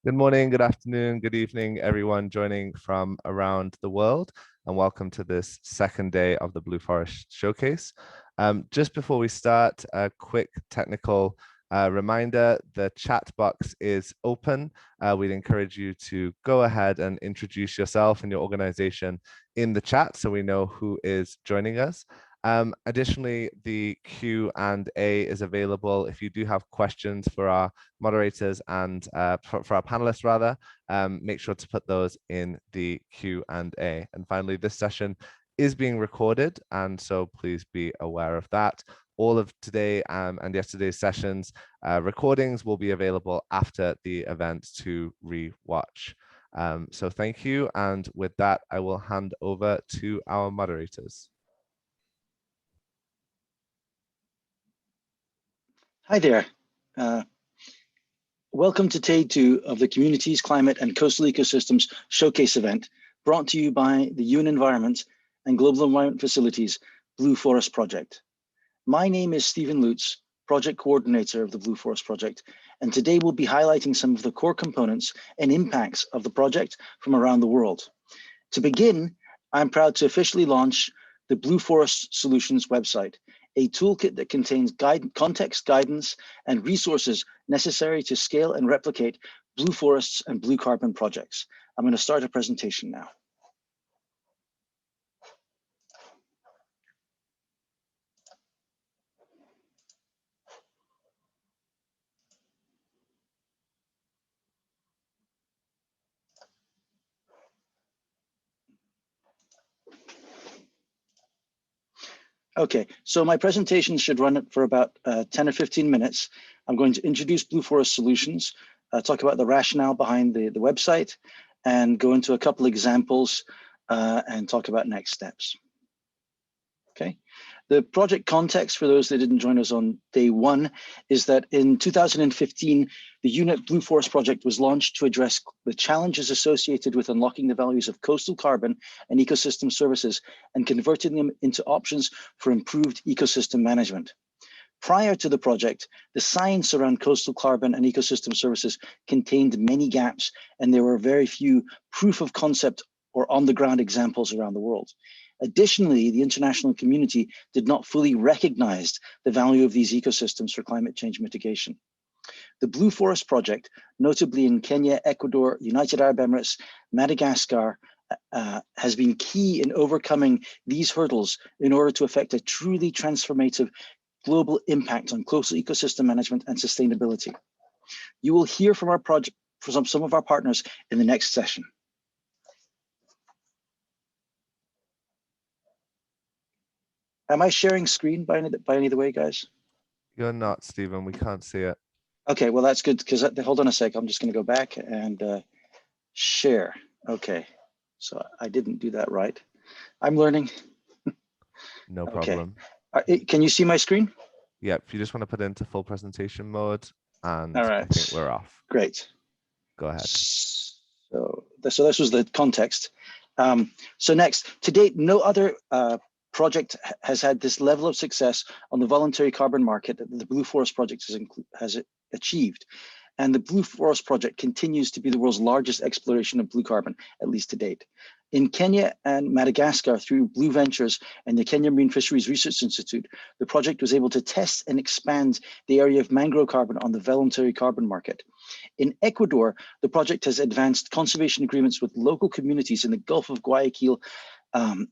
Good morning, good afternoon, good evening, everyone joining from around the world, and welcome to this second day of the Blue Forest Showcase. Just before we start, a quick technical reminder, the chat box is open. We'd encourage you to go ahead and introduce yourself and your organization in the chat so we know who is joining us. Additionally, the Q&A is available if you do have questions for our moderators and for our panelists rather, make sure to put those in the Q&A. And finally, this session is being recorded, and so please be aware of that. All of today and yesterday's sessions recordings will be available after the event to re-watch. So thank you, and with that, I will hand over to our moderators. Hi there. Welcome to day 2 of the Communities, Climate and Coastal Ecosystems Showcase event, brought to you by the UN Environment and Global Environment Facilities Blue Forest Project. My name is Stephen Lutz, Project Coordinator of the Blue Forest Project, and today we'll be highlighting some of the core components and impacts of the project from around the world. To begin, I'm proud to officially launch the Blue Forest Solutions website, a toolkit that contains context, guidance, and resources necessary to scale and replicate blue forests and blue carbon projects. I'm going to start a presentation now. Okay, so my presentation should run for about 10 or 15 minutes. I'm going to introduce Blue Forest Solutions, talk about the rationale behind the website, and go into a couple examples and talk about next steps. Okay, the project context for those that didn't join us on day 1 is that in 2015, the UNEP Blue Forest Project was launched to address the challenges associated with unlocking the values of coastal carbon and ecosystem services and converting them into options for improved ecosystem management. Prior to the project, the science around coastal carbon and ecosystem services contained many gaps, and there were very few proof of concept or on-the-ground examples around the world. Additionally, the international community did not fully recognize the value of these ecosystems for climate change mitigation. The Blue Forest Project, notably in Kenya, Ecuador, United Arab Emirates, Madagascar, has been key in overcoming these hurdles in order to effect a truly transformative global impact on coastal ecosystem management and sustainability. You will hear from our project, from some of our partners in the next session. Am I sharing screen by any of the way, guys? You're not, Stephen. We can't see it. Okay, well, that's good, because hold on a sec. I'm just going to go back and share. Okay, so I didn't do that right. I'm learning. No problem. Okay. Can you see my screen? Yep, if you just want to put it into full presentation mode, and all right. I think we're off. Great. Go ahead. So this was the context. So next, to date, no other project has had this level of success on the voluntary carbon market that the Blue Forest Project has achieved. And the Blue Forest Project continues to be the world's largest exploration of blue carbon, at least to date. In Kenya and Madagascar, through Blue Ventures and the Kenya Marine Fisheries Research Institute, the project was able to test and expand the area of mangrove carbon on the voluntary carbon market. In Ecuador, the project has advanced conservation agreements with local communities in the Gulf of Guayaquil,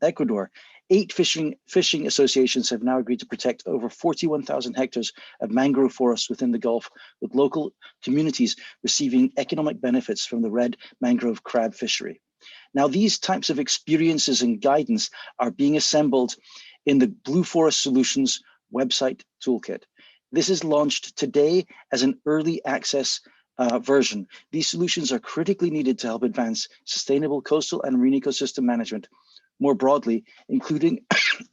Ecuador. 8 fishing associations have now agreed to protect over 41,000 hectares of mangrove forests within the Gulf, with local communities receiving economic benefits from the red mangrove crab fishery. Now, these types of experiences and guidance are being assembled in the Blue Forest Solutions website toolkit. This is launched today as an early access version. These solutions are critically needed to help advance sustainable coastal and marine ecosystem management more broadly, including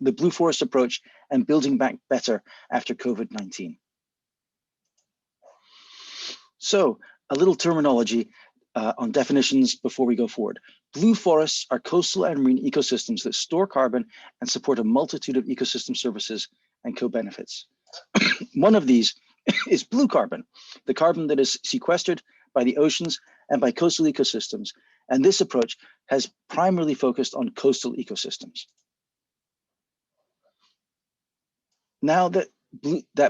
the Blue Forest approach and building back better after COVID-19. So a little terminology on definitions before we go forward. Blue forests are coastal and marine ecosystems that store carbon and support a multitude of ecosystem services and co-benefits. One of these is blue carbon, the carbon that is sequestered by the oceans and by coastal ecosystems. And this approach has primarily focused on coastal ecosystems. Now that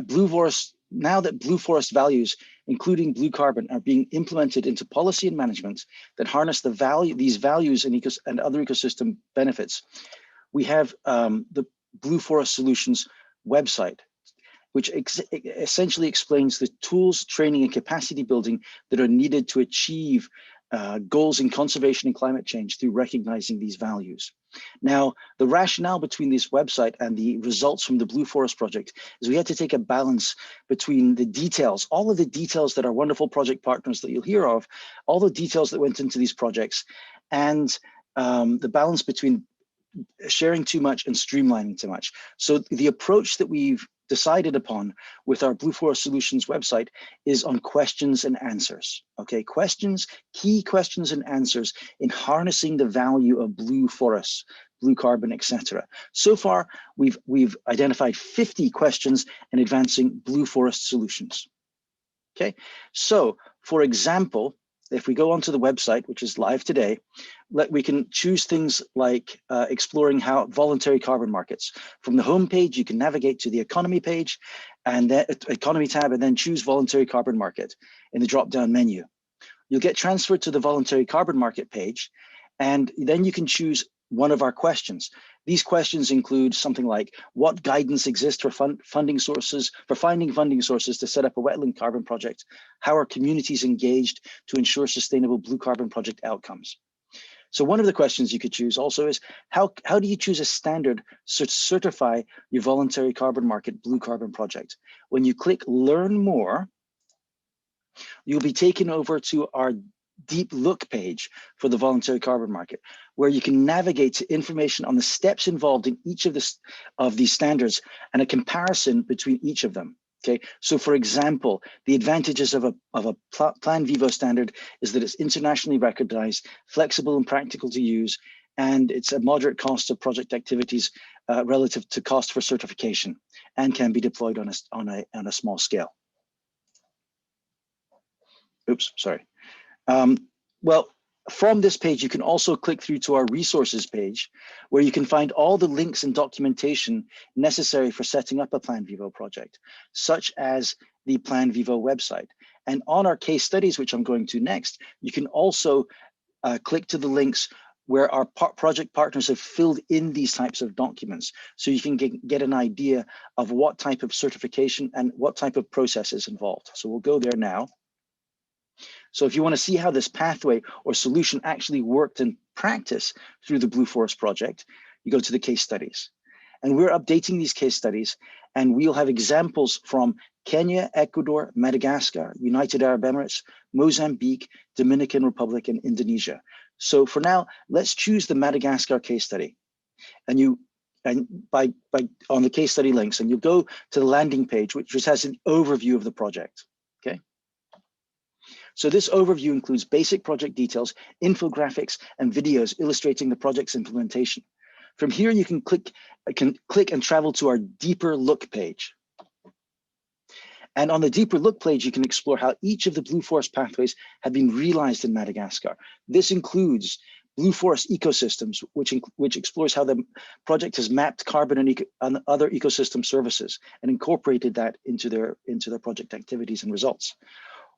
blue forest values, including blue carbon, are being implemented into policy and management that harness these values and other ecosystem benefits, we have the Blue Forest Solutions website, which essentially explains the tools, training, and capacity building that are needed to achieve goals in conservation and climate change through recognizing these values. Now, the rationale between this website and the results from the Blue Forest project is we had to take a balance between the details, all of the details that our wonderful project partners that you'll hear of, all the details that went into these projects, and the balance between sharing too much and streamlining too much. So the approach that we've decided upon with our Blue Forest Solutions website is on questions and answers. Okay, key questions and answers in harnessing the value of blue forests, blue carbon, etc. So far, we've identified 50 questions in advancing blue forest solutions. Okay, so for example, if we go onto the website, which is live today, we can choose things like exploring how voluntary carbon markets. From the home page, you can navigate to the economy page and then economy tab, and then choose voluntary carbon market in the drop-down menu. You'll get transferred to the voluntary carbon market page, and then you can choose one of our questions. These questions include something like, what guidance exists for finding funding sources to set up a wetland carbon project? How are communities engaged to ensure sustainable blue carbon project outcomes? So one of the questions you could choose also is, how do you choose a standard to certify your voluntary carbon market blue carbon project? When you click learn more, you'll be taken over to our deep look page for the voluntary carbon market, where you can navigate to information on the steps involved in each of these standards and a comparison between each of them. Okay, so for example, the advantages of a Plan Vivo standard is that it's internationally recognized, flexible and practical to use, and it's a moderate cost of project activities relative to cost for certification, and can be deployed on a small scale. Oops, sorry. Well, from this page, you can also click through to our resources page, where you can find all the links and documentation necessary for setting up a Plan Vivo project, such as the Plan Vivo website. And on our case studies, which I'm going to next, you can also click to the links where our project partners have filled in these types of documents. So you can get an idea of what type of certification and what type of process is involved. So we'll go there now. So if you want to see how this pathway or solution actually worked in practice through the Blue Forest project, you go to the case studies. And we're updating these case studies, and we'll have examples from Kenya, Ecuador, Madagascar, United Arab Emirates, Mozambique, Dominican Republic, and Indonesia. So for now, let's choose the Madagascar case study. And on the case study links, and you'll go to the landing page, which just has an overview of the project. Okay. So this overview includes basic project details, infographics, and videos illustrating the project's implementation. From here, you can click and travel to our deeper look page. And on the deeper look page, you can explore how each of the Blue Forest pathways have been realized in Madagascar. This includes Blue Forest ecosystems, which explores how the project has mapped carbon and other ecosystem services and incorporated that into their project activities and results.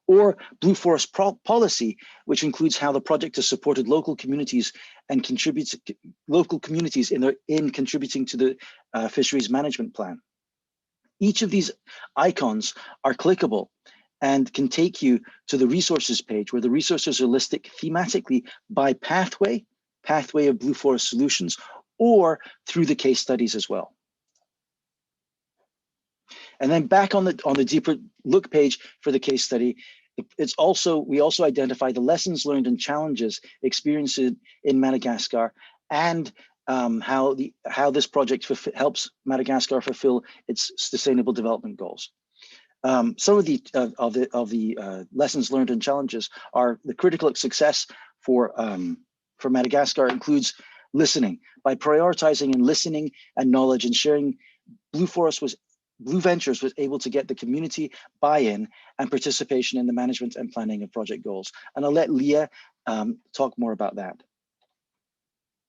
Or Blue Forest policy, which includes how the project has supported local communities and local communities in contributing to the fisheries management plan. Each of these icons are clickable and can take you to the resources page, where the resources are listed thematically by pathway of Blue Forest solutions, or through the case studies as well. And then back on the deeper look page for the case study, we also identify the lessons learned and challenges experienced in Madagascar, and how this project helps Madagascar fulfill its sustainable development goals. Some of the lessons learned and challenges are the critical success for Madagascar includes listening. By prioritizing and listening and knowledge and sharing, Blue Forest was Blue Ventures was able to get the community buy-in and participation in the management and planning of project goals. And I'll let Leah talk more about that.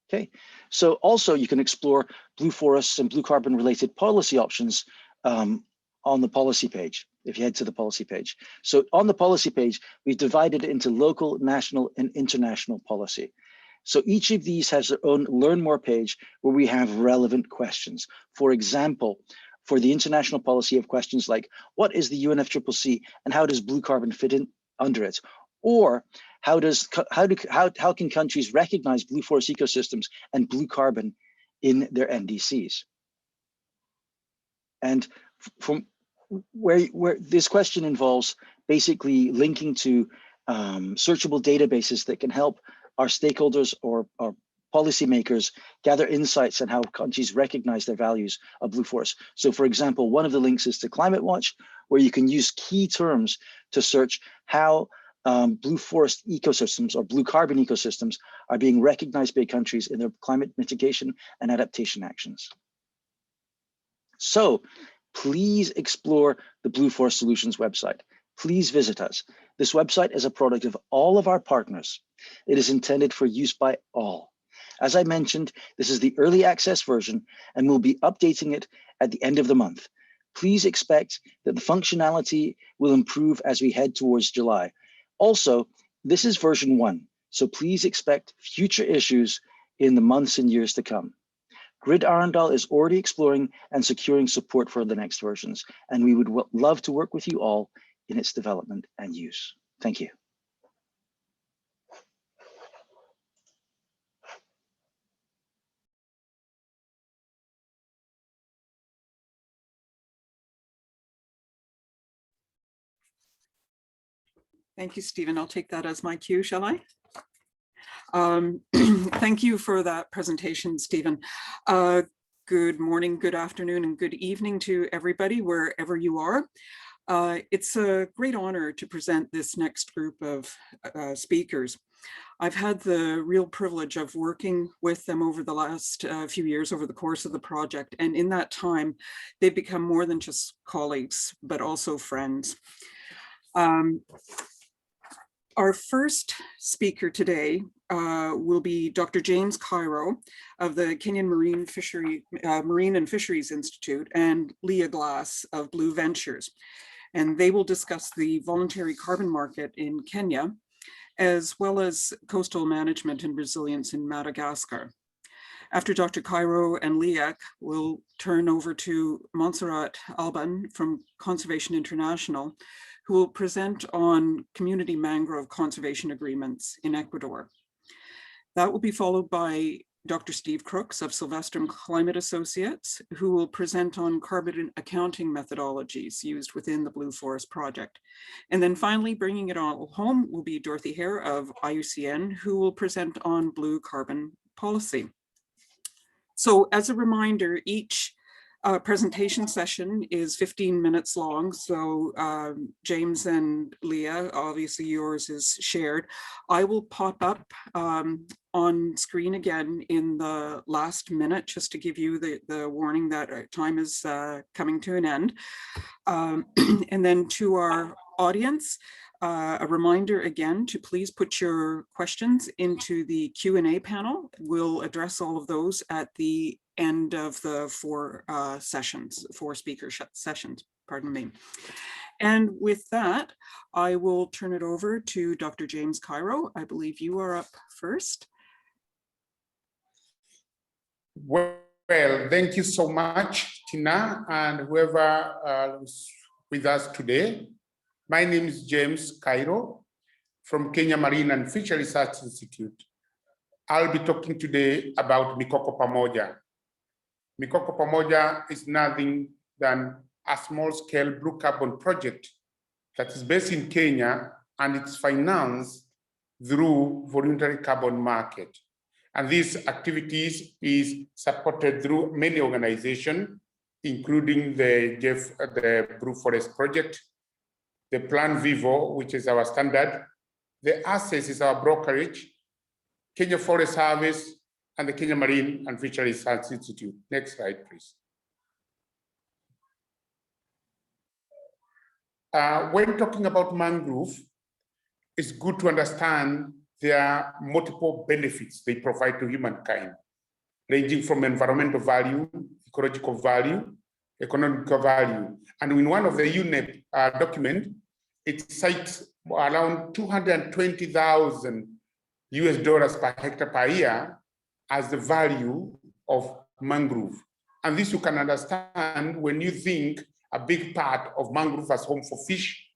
Okay, so also you can explore blue forests and blue carbon related policy options on the policy page, if you head to the policy page. So on the policy page, we've divided it into local, national, and international policy. So each of these has their own Learn More page where we have relevant questions. For example, for the international policy of questions like, what is the UNFCCC and how does blue carbon fit in under it? Or how can countries recognize blue forest ecosystems and blue carbon in their NDCs? And from where this question involves basically linking to searchable databases that can help our stakeholders or policymakers gather insights on how countries recognize their values of blue forests. So for example, one of the links is to Climate Watch, where you can use key terms to search how blue forest ecosystems or blue carbon ecosystems are being recognized by countries in their climate mitigation and adaptation actions. So please explore the Blue Forest Solutions website. Please visit us. This website is a product of all of our partners. It is intended for use by all. As I mentioned, this is the early access version, and we'll be updating it at the end of the month. Please expect that the functionality will improve as we head towards July. Also, this is version 1, so please expect future issues in the months and years to come. Grid Arendal is already exploring and securing support for the next versions, and we would love to work with you all in its development and use. Thank you. Thank you, Stephen. I'll take that as my cue, shall I? Thank you for that presentation, Stephen. Good morning, good afternoon, and good evening to everybody, wherever you are. It's a great honor to present this next group of speakers. I've had the real privilege of working with them over the last few years over the course of the project. And in that time, they've become more than just colleagues, but also friends. Our first speaker today will be Dr. James Ciro of the Kenyan Marine and Fisheries Institute and Leah Glass of Blue Ventures. And they will discuss the voluntary carbon market in Kenya, as well as coastal management and resilience in Madagascar. After Dr. Ciro and Leah, we'll turn over to Montserrat Alban from Conservation International, who will present on community mangrove conservation agreements in Ecuador. That will be followed by Dr. Steve Crooks of Sylvester Climate Associates, who will present on carbon accounting methodologies used within the Blue Forest Project. And then finally, bringing it all home will be Dorothy Hare of IUCN, who will present on blue carbon policy. So as a reminder, each presentation session is 15 minutes long. So James and Leah, obviously yours is shared. I will pop up on screen again in the last minute, just to give you the warning that our time is coming to an end. And then to our audience, a reminder again to please put your questions into the Q&A panel. We'll address all of those at the end of the four speaker sessions, pardon me. And with that, I will turn it over to Dr. James Ciro. I believe you are up first. Well, thank you so much, Tina, and whoever is with us today. My name is James Ciro from Kenya Marine and Fisheries Research Institute. I'll be talking today about Mikoko Pamoja. Mikoko Pamoja is nothing than a small-scale blue carbon project that is based in Kenya, and it's financed through voluntary carbon market. And these activities is supported through many organizations, including the Blue Forest Project, the Plan Vivo, which is our standard, the Access is our brokerage, Kenya Forest Service, and the Kenya Marine and Fisheries Research Institute. Next slide, please. when talking about mangrove, it's good to understand there are multiple benefits they provide to humankind, ranging from environmental value, ecological value, economical value. And in one of the UNEP document, it cites around $220,000 per hectare per year as the value of mangrove. And this you can understand when you think a big part of mangrove as home for fish,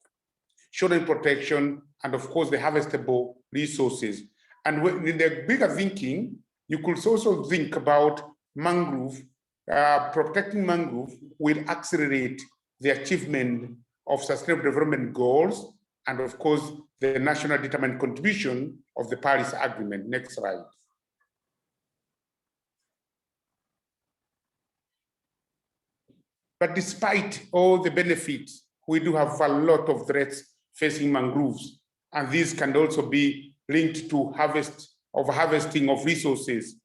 shoreline protection, and of course the harvestable resources. And in the bigger thinking, you could also think about mangrove, protecting mangrove will accelerate the achievement of sustainable development goals, and of course, the national determined contribution of the Paris Agreement. Next slide. But despite all the benefits, we do have a lot of threats facing mangroves, and these can also be linked to harvesting of resources,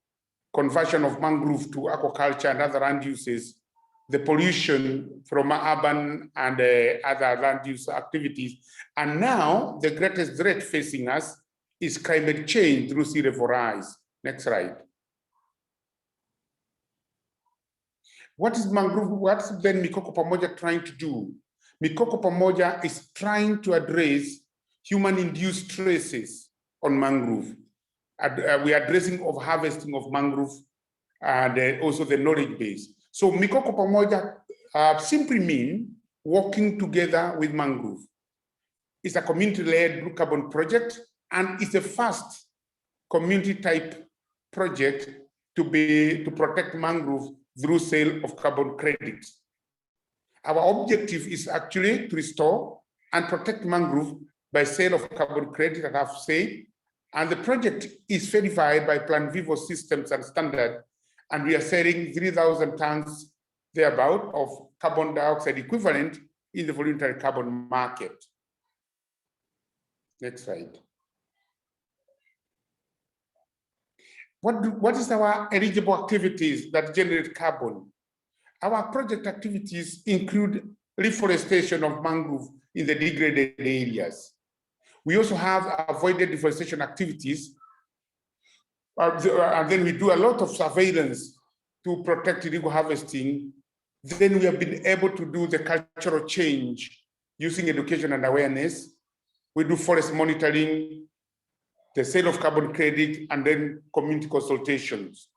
conversion of mangrove to aquaculture and other land uses, the pollution from urban and other land use activities. And now the greatest threat facing us is climate change through sea level rise. Next slide. What is mangrove? What's then Mikoko Pamoja trying to do? Mikoko Pamoja is trying to address human-induced stresses on mangrove. We are addressing of harvesting of mangrove and also the knowledge base. So Mikoko Pamoja simply means working together with mangrove. It's a community-led blue carbon project, and it's the first community-type project to protect mangrove through sale of carbon credits. Our objective is actually to restore and protect mangrove by sale of carbon credit, as I've said, and the project is verified by Plan Vivo systems and standard, and we are selling 3,000 tons thereabout of carbon dioxide equivalent in the voluntary carbon market. Next slide. What is our eligible activities that generate carbon? Our project activities include reforestation of mangrove in the degraded areas. We also have avoided deforestation activities, and then we do a lot of surveillance to protect illegal harvesting. Then we have been able to do the cultural change using education and awareness. We do forest monitoring, the sale of carbon credit, and then community consultations.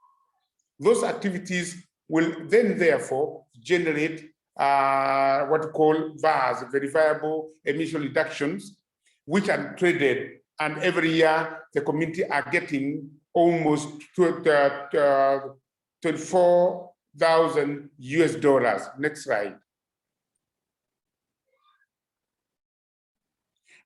Those activities will then therefore generate what we call VARs, verifiable emission reductions, which are traded, and every year the community are getting almost $24,000. Next slide.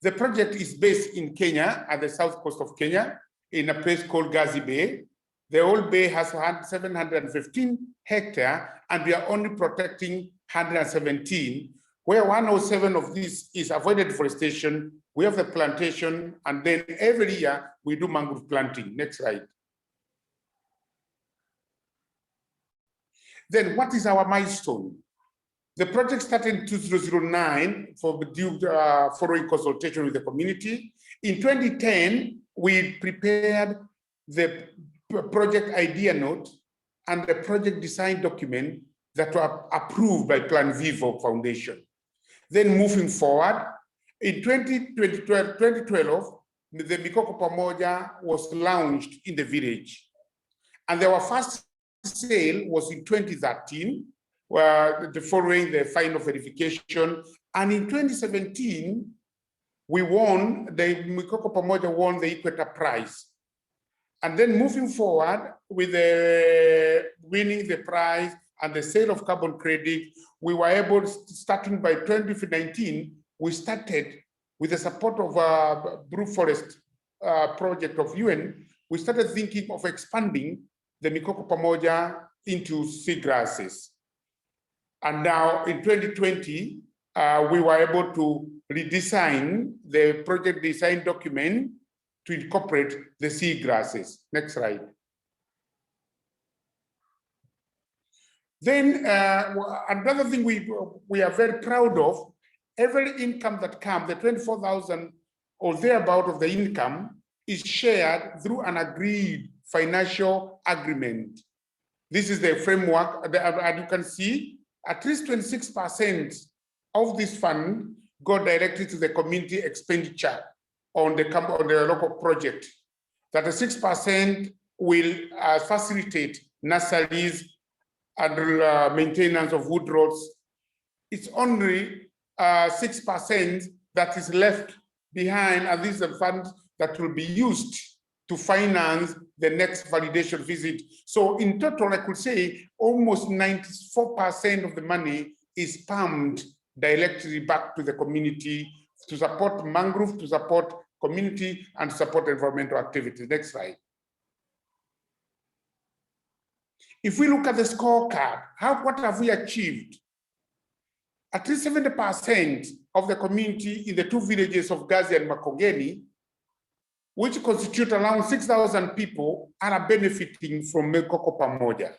The project is based in Kenya, at the south coast of Kenya, in a place called Gazi Bay. The old bay has 715 hectares, and we are only protecting 117, where 107 of this is avoided deforestation. We have the plantation, and then every year we do mangrove planting. Next slide. Then what is our milestone? The project started in 2009 following consultation with the community. In 2010, we prepared the project idea note and the project design document that were approved by Plan Vivo Foundation. Then moving forward, in 2012, the Mikoko Pamoja was launched in the village. And our first sale was in 2013, following the final verification. And in 2017, we won, the Mikoko Pamoja won the Equator Prize. And then moving forward with winning the prize and the sale of carbon credit, we were able, starting by 2019, we started with the support of Blue Forest project of UN, we started thinking of expanding the Mikoko Pamoja into seagrasses. And now in 2020, we were able to redesign the project design document to incorporate the seagrasses. Next slide. Then another thing we are very proud of every income that comes, the 24,000 or thereabout of the income is shared through an agreed financial agreement. This is the framework, and you can see at least 26% of this fund go directly to the community expenditure on the local project. 36% will facilitate nurseries and maintenance of wood roads. It's only 6% that is left behind, and this is a fund that will be used to finance the next validation visit. So in total, I could say almost 94% of the money is pumped directly back to the community to support mangrove, to support community, and to support environmental activities. Next slide. If we look at the scorecard, what have we achieved? At least 70% of the community in the two villages of Gazi and Makongeni, which constitute around 6,000 people, are benefiting from Mikoko Pamoja.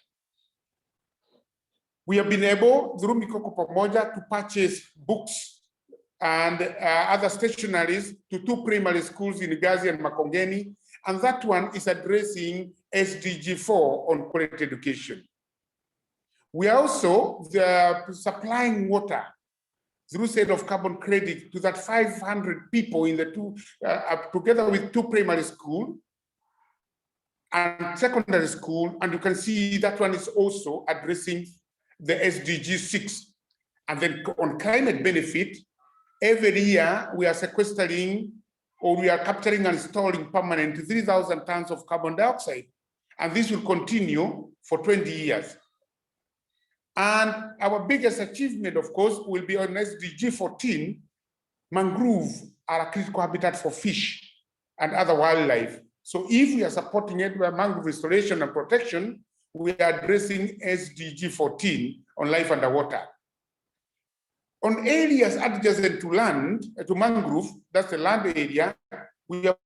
We have been able, through Mikoko Pamoja, to purchase books and other stationaries to 2 primary schools in Gazi and Makongeni, and that one is addressing SDG 4 on quality education. We are also supplying water through sale of carbon credit to that 500 people in the two, together with 2 primary schools and secondary school. And you can see that one is also addressing the SDG 6. And then on climate benefit, every year we are sequestering, or we are capturing and storing permanent 3,000 tons of carbon dioxide. And this will continue for 20 years. And our biggest achievement, of course, will be on SDG 14. Mangrove are a critical habitat for fish and other wildlife. So if we are supporting it by mangrove restoration and protection, we are addressing SDG 14 on life underwater. On areas adjacent to land, to mangrove, that's the land area, we are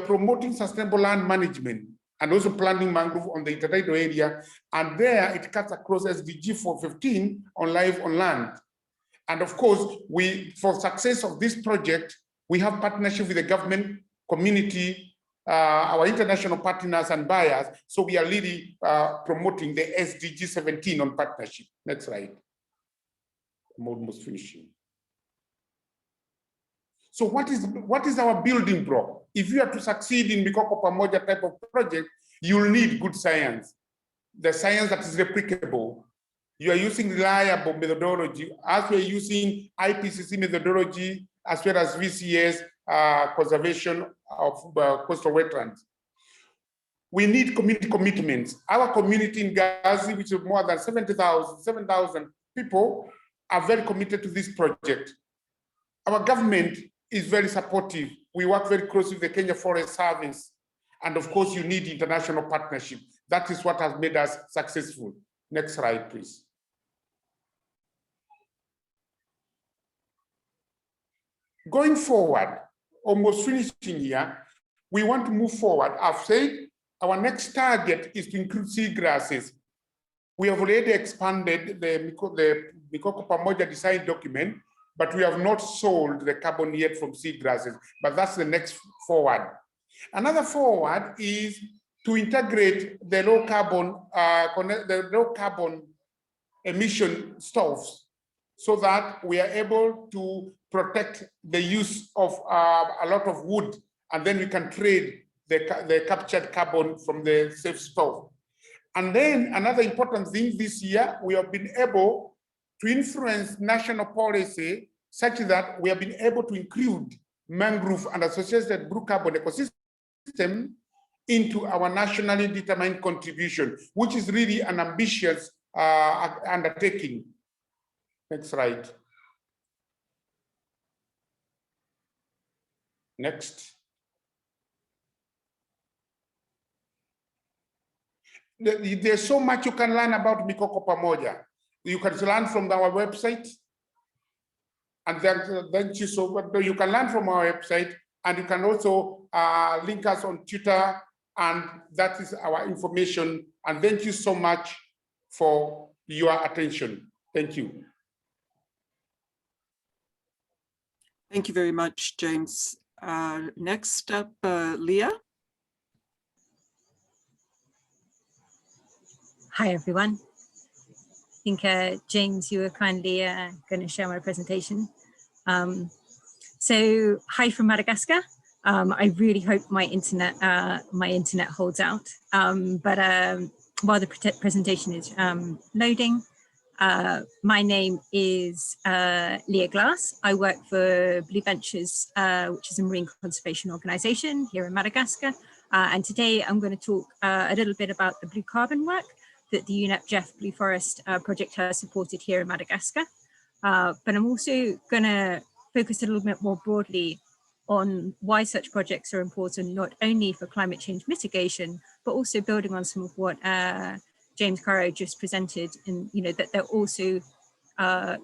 promoting sustainable land management and also planting mangrove on the intertidal area. And there it cuts across SDG 415 on life on land. And of course, for success of this project, we have partnership with the government, community, our international partners and buyers. So we are really promoting the SDG 17 on partnership. Next slide. I'm almost finishing. So what is our building block? If you are to succeed in Mikoko Pamoja type of project, you'll need good science. The science that is replicable. You are using reliable methodology, as we are using IPCC methodology, as well as VCS conservation of coastal wetlands. We need community commitments. Our community in Gazi, which is more than 7,000 people, are very committed to this project. Our government is very supportive. We work very closely with the Kenya Forest Service. And of course, you need international partnership. That is what has made us successful. Next slide, please. Going forward, almost finishing here, we want to move forward. I've said our next target is to include seagrasses. We have already expanded the Mikoko Pamoja design document, but we have not sold the carbon yet from seagrasses, but that's the next forward. Another forward is to integrate the low carbon emission stoves so that we are able to protect the use of a lot of wood, and then we can trade the captured carbon from the safe stove. And then another important thing this year, we have been able to influence national policy such that we have been able to include mangrove and associated blue carbon ecosystem into our nationally determined contribution, which is really an ambitious undertaking. Next slide. Next. There's so much you can learn about Mikoko Pamoja. You can learn from our website, and then you can learn from our website, and you can also link us on Twitter, and that is our information. And thank you so much for your attention. Thank you. Thank you very much, James. Next up, Leah. Hi, everyone. I think, James, you were kindly going to share my presentation. So hi from Madagascar. I really hope my internet holds out. While the presentation is loading, my name is Leah Glass. I work for Blue Ventures, which is a marine conservation organization here in Madagascar. And today I'm going to talk a little bit about the blue carbon work that the UNEP-JEF Blue Forest project has supported here in Madagascar. But I'm also going to focus a little bit more broadly on why such projects are important, not only for climate change mitigation, but also building on some of what James Ciro just presented, and that they're also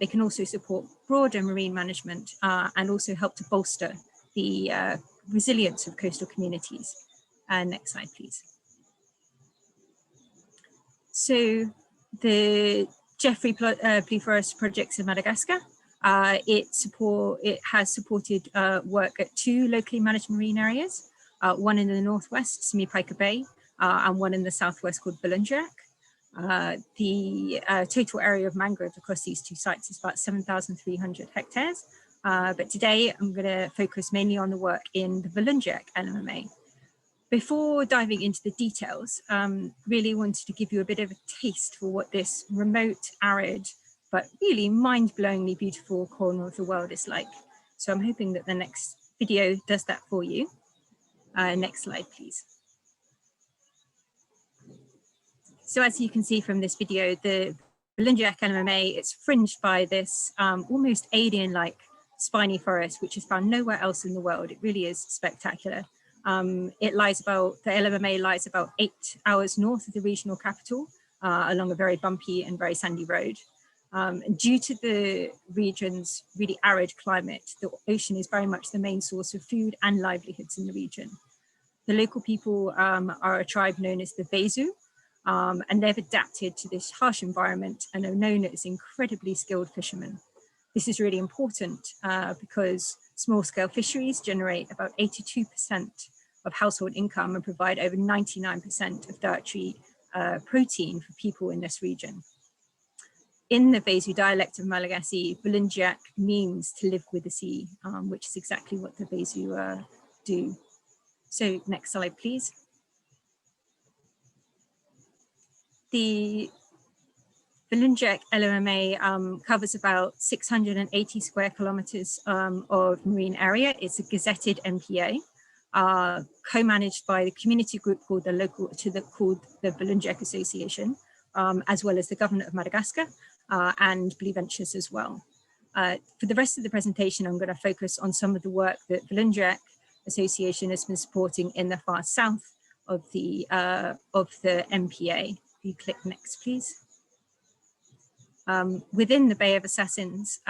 they can also support broader marine management and also help to bolster the resilience of coastal communities. Next slide, please. So the Jeffrey Blue Forest projects in Madagascar. It has supported work at 2 locally managed marine areas, one in the northwest, Simipaika Bay, and one in the southwest called Bulunjak. The total area of mangrove across these 2 sites is about 7,300 hectares. But today I'm going to focus mainly on the work in the Bulunjak LMMA. Before diving into the details, really wanted to give you a bit of a taste for what this remote, arid, but really mind-blowingly beautiful corner of the world is like. So I'm hoping that the next video does that for you. Next slide, please. So as you can see from this video, the Bulunjak LMMA, it's fringed by this almost alien-like spiny forest, which is found nowhere else in the world. It really is spectacular. The LMMA lies about 8 hours north of the regional capital, along a very bumpy and very sandy road. Due to the region's really arid climate, the ocean is very much the main source of food and livelihoods in the region. The local people are a tribe known as the Vezu, and they've adapted to this harsh environment and are known as incredibly skilled fishermen. This is really important because small-scale fisheries generate about 82% of household income and provide over 99% of dietary protein for people in this region. In the Vezu dialect of Malagasy, Bulunjak means to live with the sea, which is exactly what the Vezu do. So next slide, please. The Bulunjak LMMA covers about 680 square kilometers of marine area. It's a gazetted MPA, co-managed by the community group called the Bloomberg Association, as well as the government of Madagascar and Blue Ventures as well. For the rest of the presentation, I'm going to focus on some of the work that Bloomberg Association has been supporting in the far south of the MPA. If you click next, please. Within the Bay of Assassins,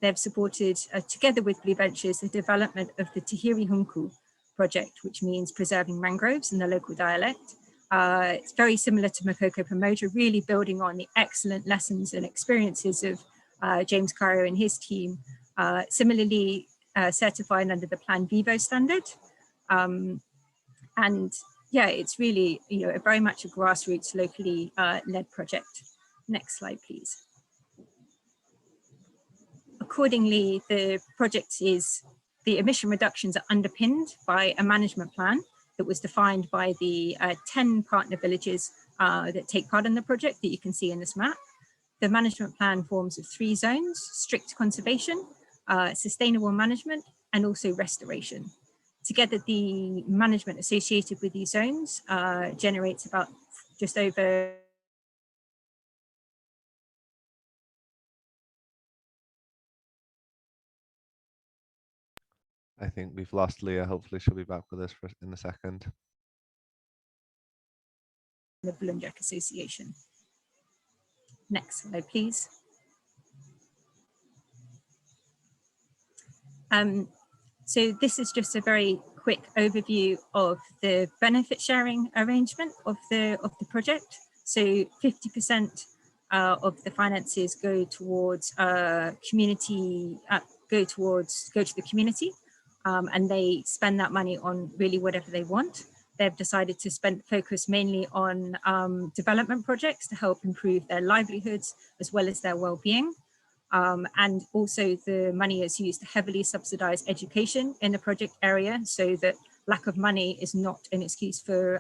they've supported, together with Blue Ventures, the development of the Tahiri Hunku project, which means preserving mangroves in the local dialect. It's very similar to Makoko Pomoja, really building on the excellent lessons and experiences of James Ciro and his team, similarly certified under the Plan Vivo standard. And yeah, it's really, very much a grassroots, locally led project. Next slide, please. Accordingly, the emission reductions are underpinned by a management plan that was defined by the 10 partner villages that take part in the project that you can see in this map. The management plan forms of 3 zones: strict conservation, sustainable management, and also restoration. Together, the management associated with these zones generates about just over I think we've lost Leah. Hopefully she'll be back with us in a second. The Bloomberg Association. Next slide, please. So this is just a very quick overview of the benefit sharing arrangement of the project. So 50% of the finances go towards community go to the community, and they spend that money on really whatever they want. They've decided to focus mainly on development projects to help improve their livelihoods as well as their well-being. And also the money is used to heavily subsidize education in the project area, so that lack of money is not an excuse for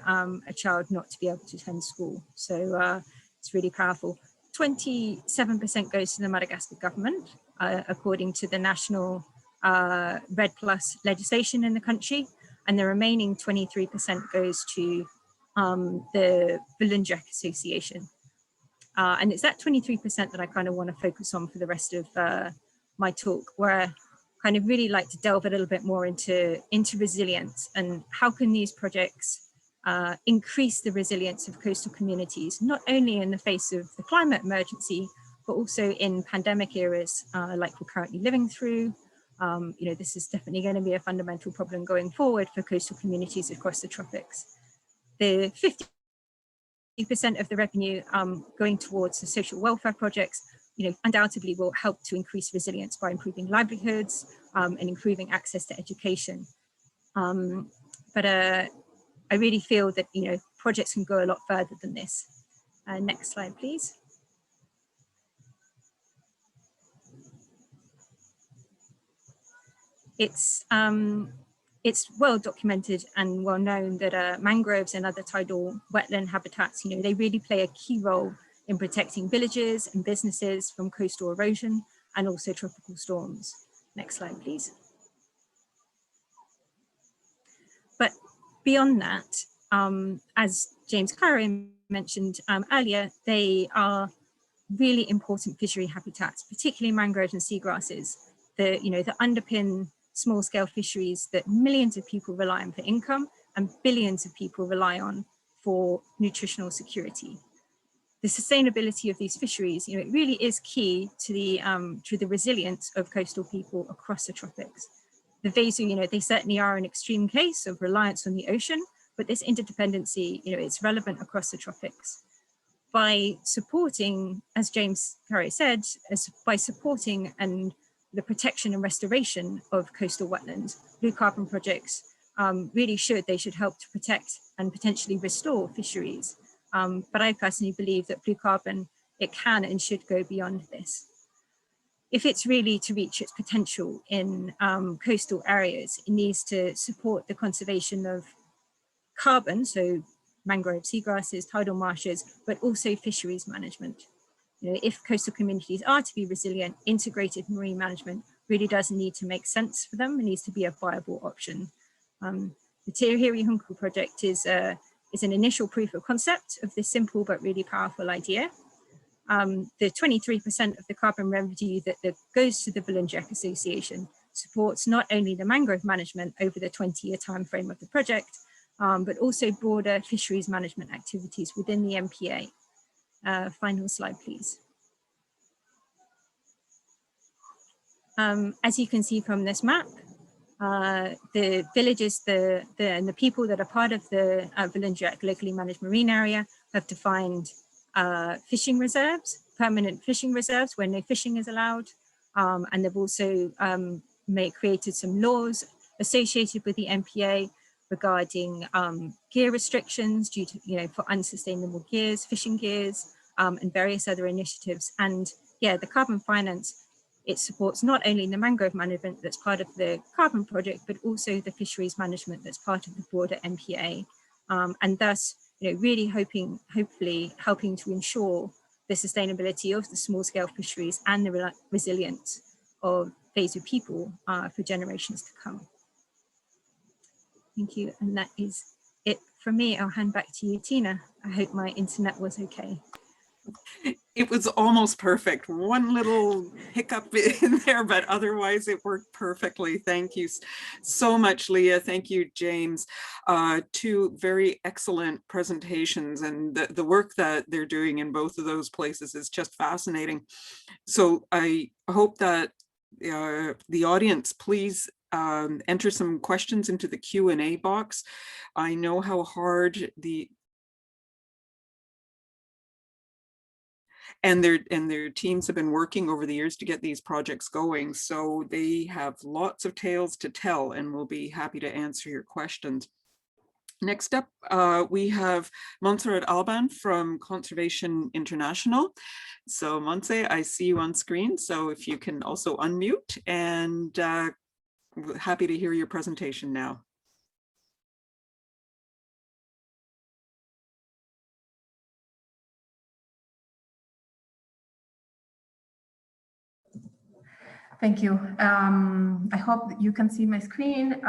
a child not to be able to attend school. So it's really powerful. 27% goes to the Madagascar government, according to the national RED Plus legislation in the country, and the remaining 23% goes to the Bloomberg Association. And it's that 23% that I kind of want to focus on for the rest of my talk, where I kind of really like to delve a little bit more into resilience and how can these projects increase the resilience of coastal communities, not only in the face of the climate emergency, but also in pandemic eras like we're currently living through. You know, this is definitely going to be a fundamental problem going forward for coastal communities across the tropics. The 50% of the revenue going towards the social welfare projects, you know, undoubtedly will help to increase resilience by improving livelihoods and improving access to education. But I really feel that, you know, projects can go a lot further than this. Next slide, please. It's well documented and well known that mangroves and other tidal wetland habitats, you know, they really play a key role in protecting villages and businesses from coastal erosion and also tropical storms. Next slide, please. But beyond that, as James Ciro mentioned earlier, they are really important fishery habitats, particularly mangroves and seagrasses, that underpin small-scale fisheries that millions of people rely on for income and billions of people rely on for nutritional security. The sustainability of these fisheries, you know, it really is key to the resilience of coastal people across the tropics. The Vesu, you know, they certainly are an extreme case of reliance on the ocean, but this interdependency, you know, it's relevant across the tropics. By supporting, as James Ciro said, by supporting and the protection and restoration of coastal wetlands, blue carbon projects really should help to protect and potentially restore fisheries. But I personally believe that blue carbon, it can and should go beyond this. If it's really to reach its potential in coastal areas, it needs to support the conservation of carbon, so mangrove seagrasses, tidal marshes, but also fisheries management. You know, if coastal communities are to be resilient, integrated marine management really does need to make sense for them. It needs to be a viable option. The Tirihiri Hunku project is an initial proof of concept of this simple but really powerful idea. The 23% of the carbon revenue that goes to the Bloomberg Association supports not only the mangrove management over the 20-year timeframe of the project, but also broader fisheries management activities within the MPA. Final slide, please. As you can see from this map, the villages, and the people that are part of the Bloomberg locally managed marine area have defined fishing reserves, permanent fishing reserves where no fishing is allowed. And they've also created some laws associated with the MPA regarding gear restrictions due to, you know, for unsustainable gears, fishing gears, and various other initiatives. And yeah, the carbon finance, it supports not only the mangrove management that's part of the carbon project, but also the fisheries management that's part of the broader MPA. And thus, you know, really hopefully helping to ensure the sustainability of the small scale fisheries and the resilience of Vesu people for generations to come. Thank you, and that is it from me. I'll hand back to you, Tina. I hope my internet was okay. It was almost perfect. One little hiccup in there, but otherwise it worked perfectly. Thank you so much, Leah. Thank you, James. Two very excellent presentations, and the work that they're doing in both of those places is just fascinating. So I hope that the audience, please enter some questions into the Q&A box. I know how hard And their teams have been working over the years to get these projects going. So they have lots of tales to tell, and we'll be happy to answer your questions. Next up, we have Montserrat Alban from Conservation International. So Montse, I see you on screen. So if you can also unmute, and happy to hear your presentation now. Thank you. I hope you can see my screen.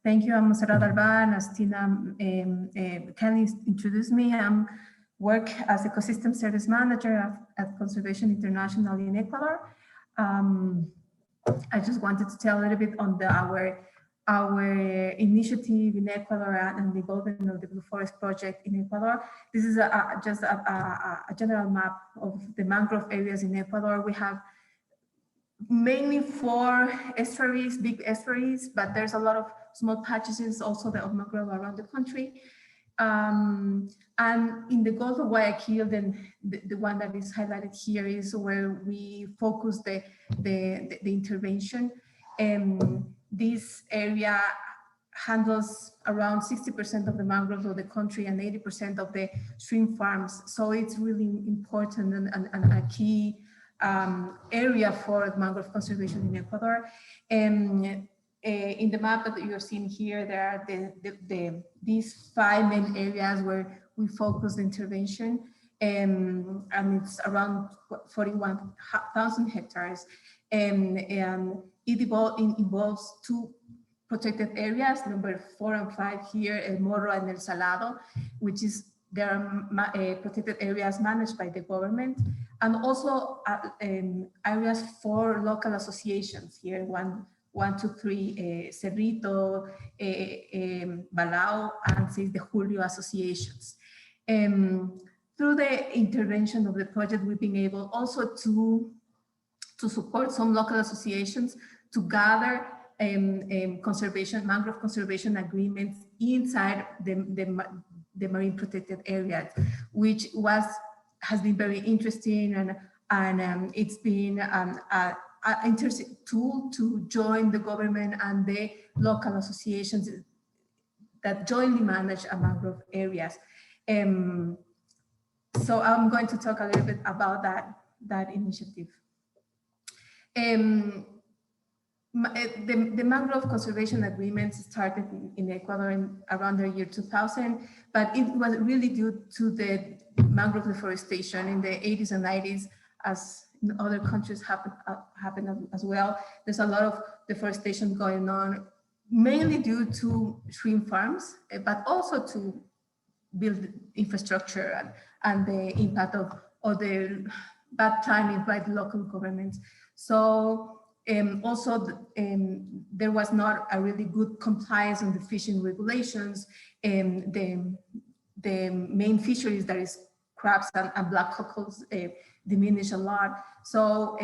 Thank you. I'm Montserrat Alban. As Tina kindly introduced me, I work as Ecosystem Service Manager at Conservation International in Ecuador. I just wanted to tell a little bit on our initiative in Ecuador and the involvement of the Blue Forest Project in Ecuador. This is just a general map of the mangrove areas in Ecuador. We have mainly 4 estuaries, big estuaries, but there's a lot of small patches also of mangrove around the country. And in the Gulf of Guayaquil, then the one that is highlighted here is where we focus the intervention. This area handles around 60% of the mangroves of the country and 80% of the shrimp farms. So it's really important and a key area for mangrove conservation in Ecuador. In the map that you're seeing here, there are these 5 main areas where we focus the intervention, and it's around 41,000 hectares. And it involves 2 protected areas, number 4 and 5 here, El Morro and El Salado, which is there are protected areas managed by the government, and also areas for local associations here, 1, 2, 3, Cerrito, Balao, and 6, the Julio associations. Through the intervention of the project, we've been able also to support some local associations to gather mangrove conservation agreements inside the marine protected areas, which has been very interesting, and it's been an interesting tool to join the government and the local associations that jointly manage mangrove areas. So I'm going to talk a little bit about that initiative. The mangrove conservation agreements started in Ecuador around the year 2000, but it was really due to the mangrove deforestation in the 80s and 90s, as in other countries happen as well. There's a lot of deforestation going on, mainly due to shrimp farms, but also to build infrastructure and the impact of the bad timing by the local governments. So there was not a really good compliance on the fishing regulations. The main fisheries, that is crabs and black cockles, diminished a lot. So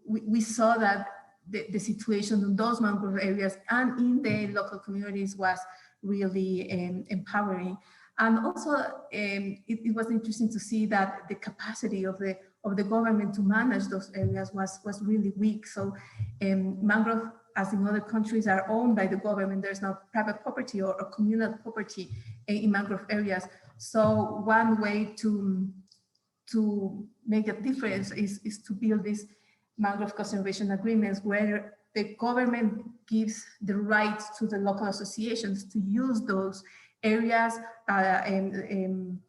we saw that the situation in those mangrove areas and in the local communities was really empowering. And also, it was interesting to see that the capacity of the government to manage those areas was really weak. So mangrove, as in other countries, are owned by the government. There's no private property or communal property in mangrove areas. So one way to make a difference is to build these mangrove conservation agreements where the government gives the right to the local associations to use those areas and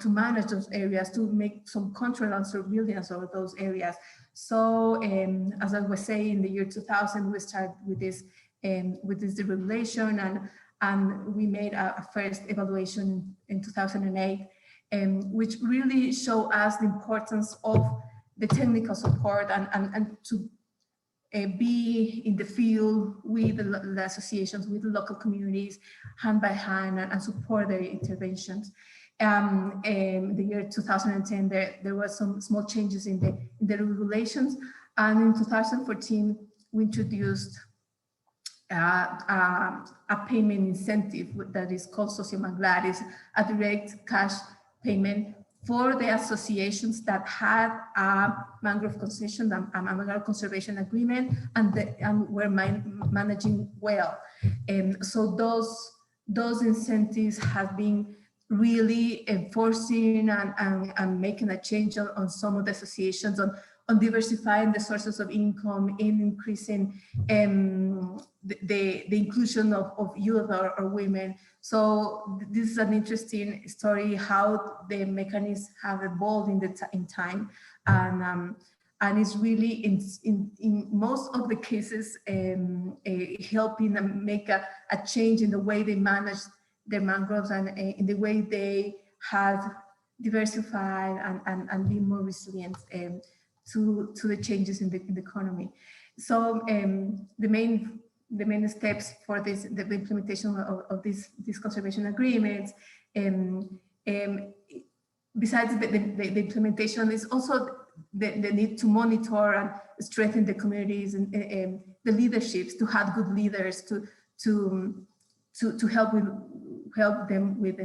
to manage those areas, to make some control and surveillance over those areas. So as I was saying, in the year 2000, we started with this deregulation, and we made a first evaluation in 2008, which really showed us the importance of the technical support and to be in the field with the associations, with the local communities, hand by hand, and support their interventions. In the year 2010, there were some small changes in the regulations, and in 2014, we introduced a payment incentive that is called Socio Manglar. It's a direct cash payment for the associations that had a mangrove concession, a mangrove conservation agreement, and were managing well. So those incentives have been really enforcing and making a change on some of the associations, on diversifying the sources of income, in increasing the inclusion of youth or women. So this is an interesting story, how the mechanisms have evolved in time, and it's really in most of the cases helping them make a change in the way they manage their mangroves, and in the way they have diversified and be more resilient to the changes in the economy. So the main steps for this, the implementation of these conservation agreements, besides the implementation, is also the need to monitor and strengthen the communities and the leaderships, to have good leaders to help them with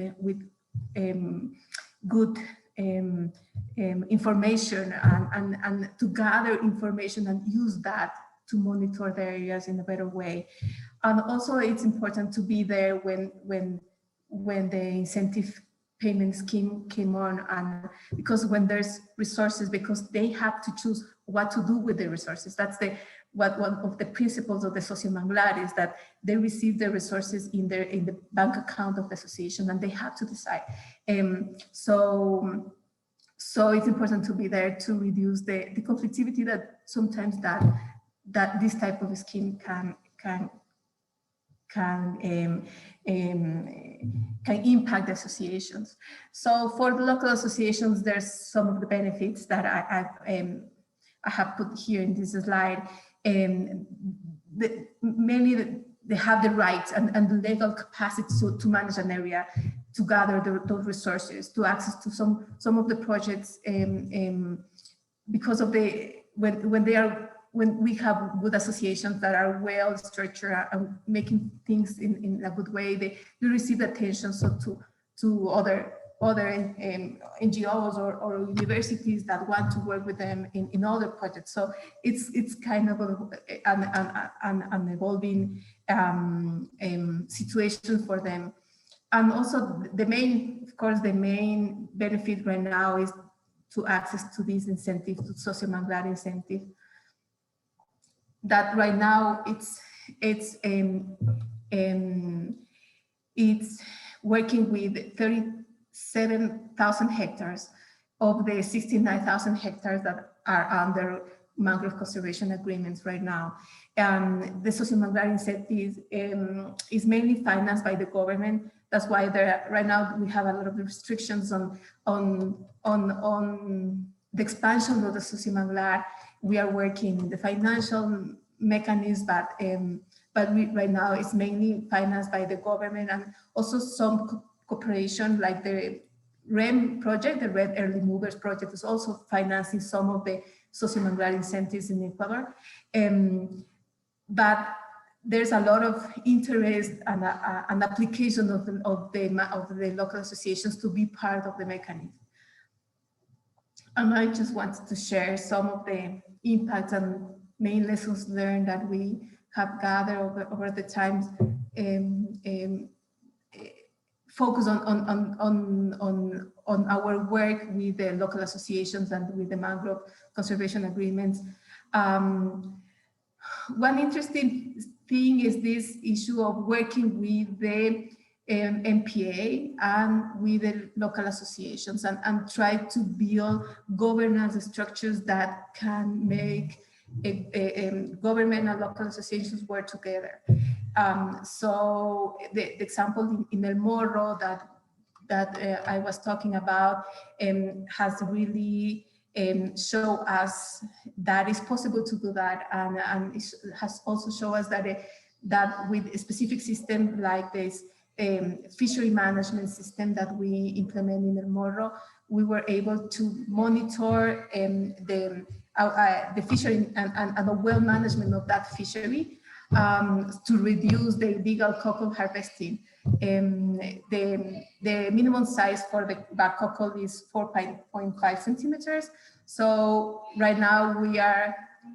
good information and to gather information and use that to monitor the areas in a better way. And also it's important to be there when the incentive payment scheme came on, and because when there's resources, because they have to choose what to do with the resources. That's one of the principles of the socio manglar, is that they receive the resources in the bank account of the association, and they have to decide. So it's important to be there to reduce the conflictivity that sometimes that this type of scheme can impact the associations. So for the local associations, there's some of the benefits that I have put here in this slide. Mainly they have the rights and the legal capacity to manage an area, to gather those resources, to access to some of the projects, because of when we have good associations that are well structured and making things in a good way, they receive attention to other NGOs or universities that want to work with them in other projects. So it's kind of an evolving situation for them. And also the main benefit right now is to access to these incentives, to socio manglar incentive. That right now it's working with 37,000 hectares of the 69,000 hectares that are under mangrove conservation agreements right now. The socio manglar incentive is mainly financed by the government. That's why right now we have a lot of restrictions on the expansion of the socio manglar. We are working in the financial mechanism, but right now it's mainly financed by the government, and also some cooperation, like the REM project, the Red Early Movers project, is also financing some of the socio manglar incentives in Ecuador. But there's a lot of interest and application of the local associations to be part of the mechanism. And I just wanted to share some of the impacts and main lessons learned that we have gathered over the times, focus on our work with the local associations and with the mangrove conservation agreements. One interesting thing is this issue of working with the MPA and with the local associations, and try to build governance structures that can make government and local associations work together. So the example in El Morro that I was talking about has really show us that it's possible to do that, and it has also shown us that with a specific system like this fishery management system that we implement in El Morro, we were able to monitor the fishery and the well management of that fishery, to reduce the illegal cocoa harvesting. The minimum size for the bag cocoa is 4.5 centimeters. So right now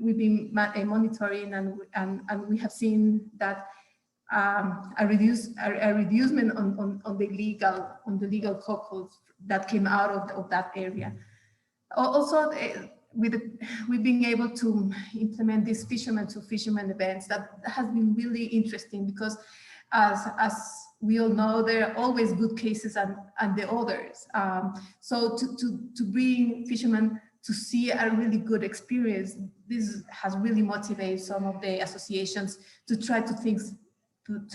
we've been monitoring, and we have seen that a reducement on the legal cocoa that came out of that area. Also, we've been able to implement these fisherman to fisherman events. That has been really interesting, because as we all know, there are always good cases and the others. So to bring fishermen to see a really good experience, this has really motivated some of the associations to try to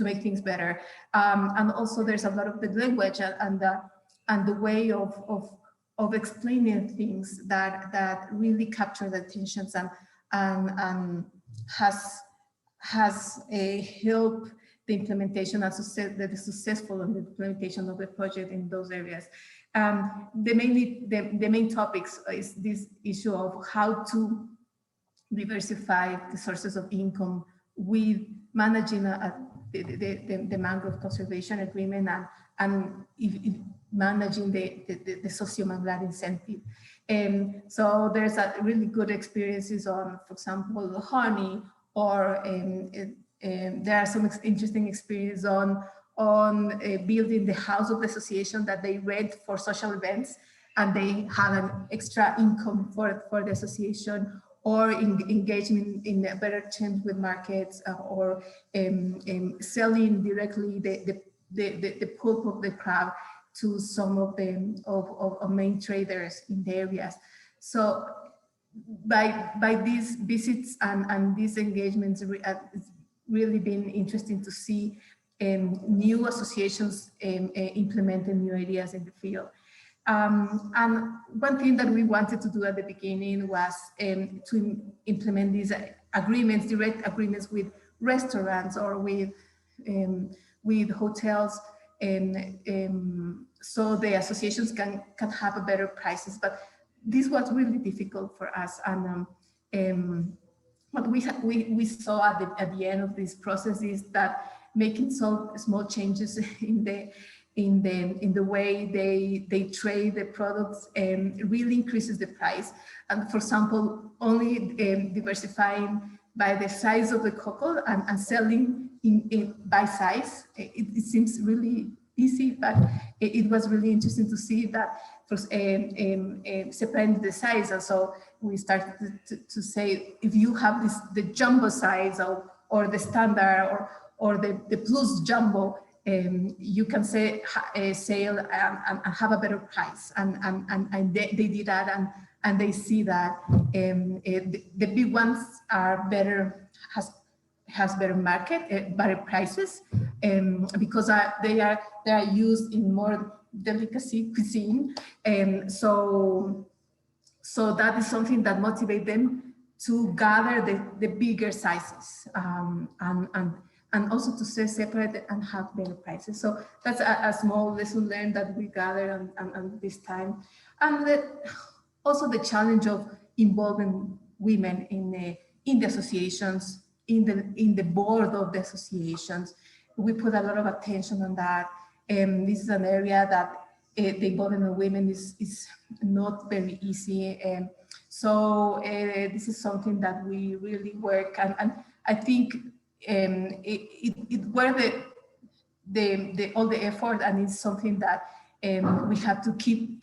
make things better. And also there's a lot of the language and the way of explaining things that really capture the attentions and has helped the implementation and the successful implementation of the project in those areas. The main topics is this issue of how to diversify the sources of income with managing the mangrove conservation agreement and managing the socio-manglar incentive. So there's a really good experiences on, for example, honey, or there are some interesting experience on building the house of the association that they rent for social events, and they have an extra income for the association, or engagement in a better change with markets, or selling directly the pulp of the crab to some of the main traders in the areas. So by these visits and these engagements, it's really been interesting to see new associations implementing new ideas in the field. And one thing that we wanted to do at the beginning was to implement these agreements, direct agreements with restaurants or with hotels, so the associations can have a better prices. But this was really difficult for us, and what we saw at the end of this process is that making small changes in the way they trade the products really increases the price. And for example, only diversifying by the size of the cocoa and selling by size, it seems really easy, but it was really interesting to see that separating the size. And so we started to say, if you have the jumbo size or the standard or the plus jumbo, you can say sale and have a better price, and they did that, and they see that the big ones are better, has better market, better prices, because they are used in more delicacy cuisine, so that is something that motivates them to gather the bigger sizes, and also to stay separate and have better prices. So that's a small lesson learned that we gathered on this time. And also the challenge of involving women in the associations, in the board of the associations. We put a lot of attention on that. This is an area that the involvement of women is not very easy. So this is something that we really work, and I think it worth all the effort, and it's something that we have to keep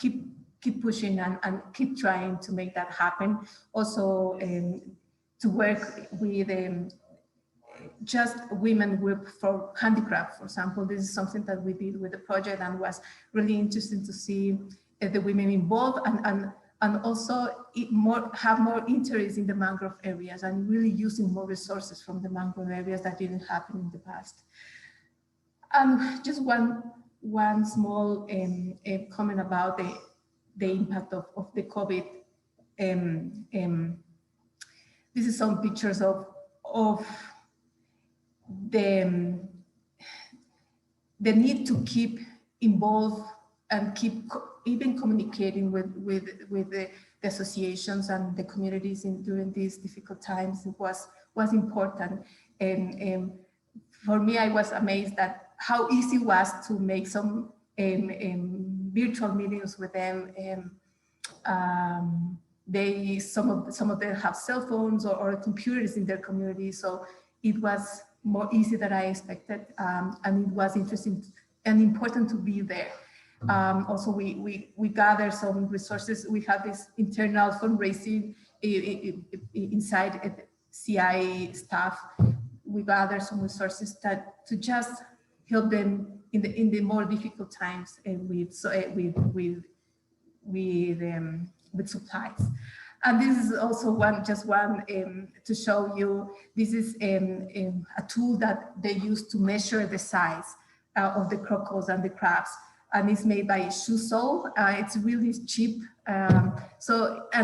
pushing and keep trying to make that happen. Also, to work with just women group for handicraft, for example. This is something that we did with the project, and was really interesting to see the women involved, and also have more interest in the mangrove areas, and really using more resources from the mangrove areas that didn't happen in the past. And just one small comment about the impact of the COVID. This is some pictures of the need to keep involved and keep even communicating with the associations and the communities during these difficult times was important. And for me, I was amazed at how easy it was to make some virtual meetings with them. Some of them have cell phones or computers in their community, so it was more easy than I expected, and it was interesting and important to be there. Also, we gather some resources. We have this internal fundraising inside CI staff. We gather some resources to just help them in the more difficult times and with supplies. And this is also one to show you. This is a tool that they use to measure the size of the crocodiles and the crabs, and it's made by Shusol. It's really cheap. And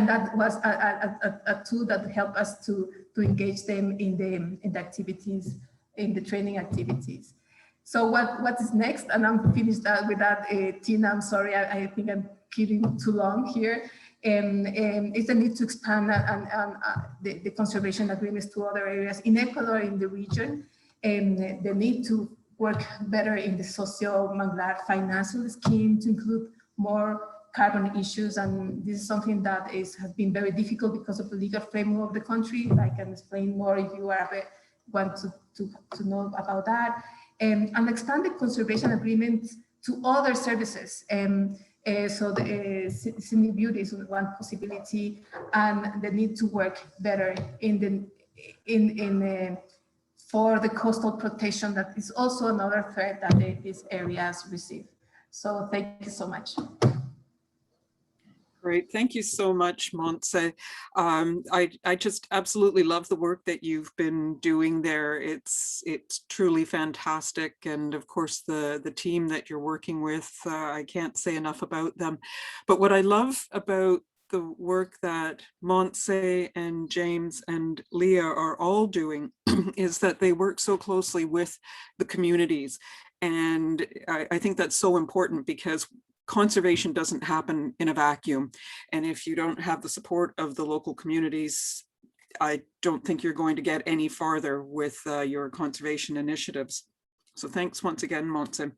that was a tool that helped us to engage them in the activities, in the training activities. So what is next? And I'm finished with that, Tina. I'm sorry, I think I'm keeping too long here. Is the need to expand the conservation agreements to other areas in Ecuador, in the region, and the need to work better in the socio-manglar financial scheme to include more carbon issues. And this is something that has been very difficult because of the legal framework of the country. I can explain more if you want to know about that. And expand the conservation agreements to other services. So the scenic beauty is one possibility, and the need to work better for the coastal protection. That is also another threat that these areas receive. So thank you so much. Great, thank you so much, Montse. I just absolutely love the work that you've been doing there. It's truly fantastic, and of course the team that you're working with, I can't say enough about them. But what I love about the work that Montse and James and Leah are all doing is that they work so closely with the communities, and I think that's so important, because conservation doesn't happen in a vacuum. And if you don't have the support of the local communities, I don't think you're going to get any farther with your conservation initiatives. So thanks once again, Montse.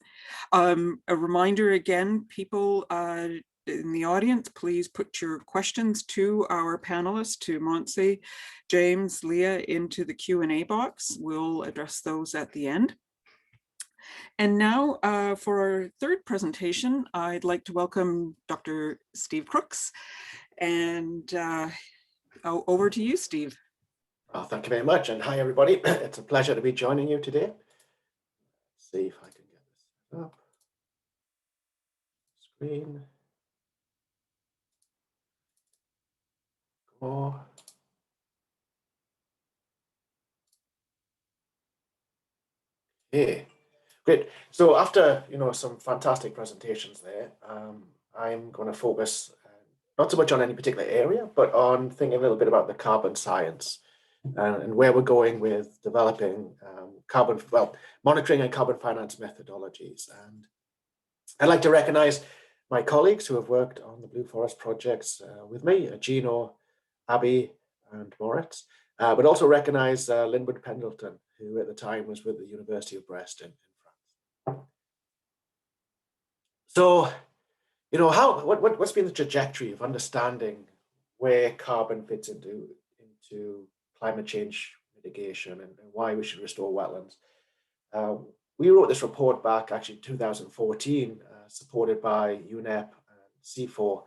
A reminder again, people in the audience, please put your questions to our panelists, to Montse, James, Leah, into the Q&A box. We'll address those at the end. And now for our third presentation, I'd like to welcome Dr. Steve Crooks. And over to you, Steve. Well, thank you very much. And hi, everybody. It's a pleasure to be joining you today. Let's see if I can get this up. Screen. Go. Okay. Great. So after some fantastic presentations there, I'm going to focus not so much on any particular area, but on thinking a little bit about the carbon science and where we're going with developing monitoring and carbon finance methodologies. And I'd like to recognize my colleagues who have worked on the Blue Forest projects with me, Gino, Abby, and Moritz, but also recognize Linwood Pendleton, who at the time was with the University of Brest in France. So, what's been the trajectory of understanding where carbon fits into climate change mitigation and why we should restore wetlands? We wrote this report back actually in 2014, supported by UNEP and C4,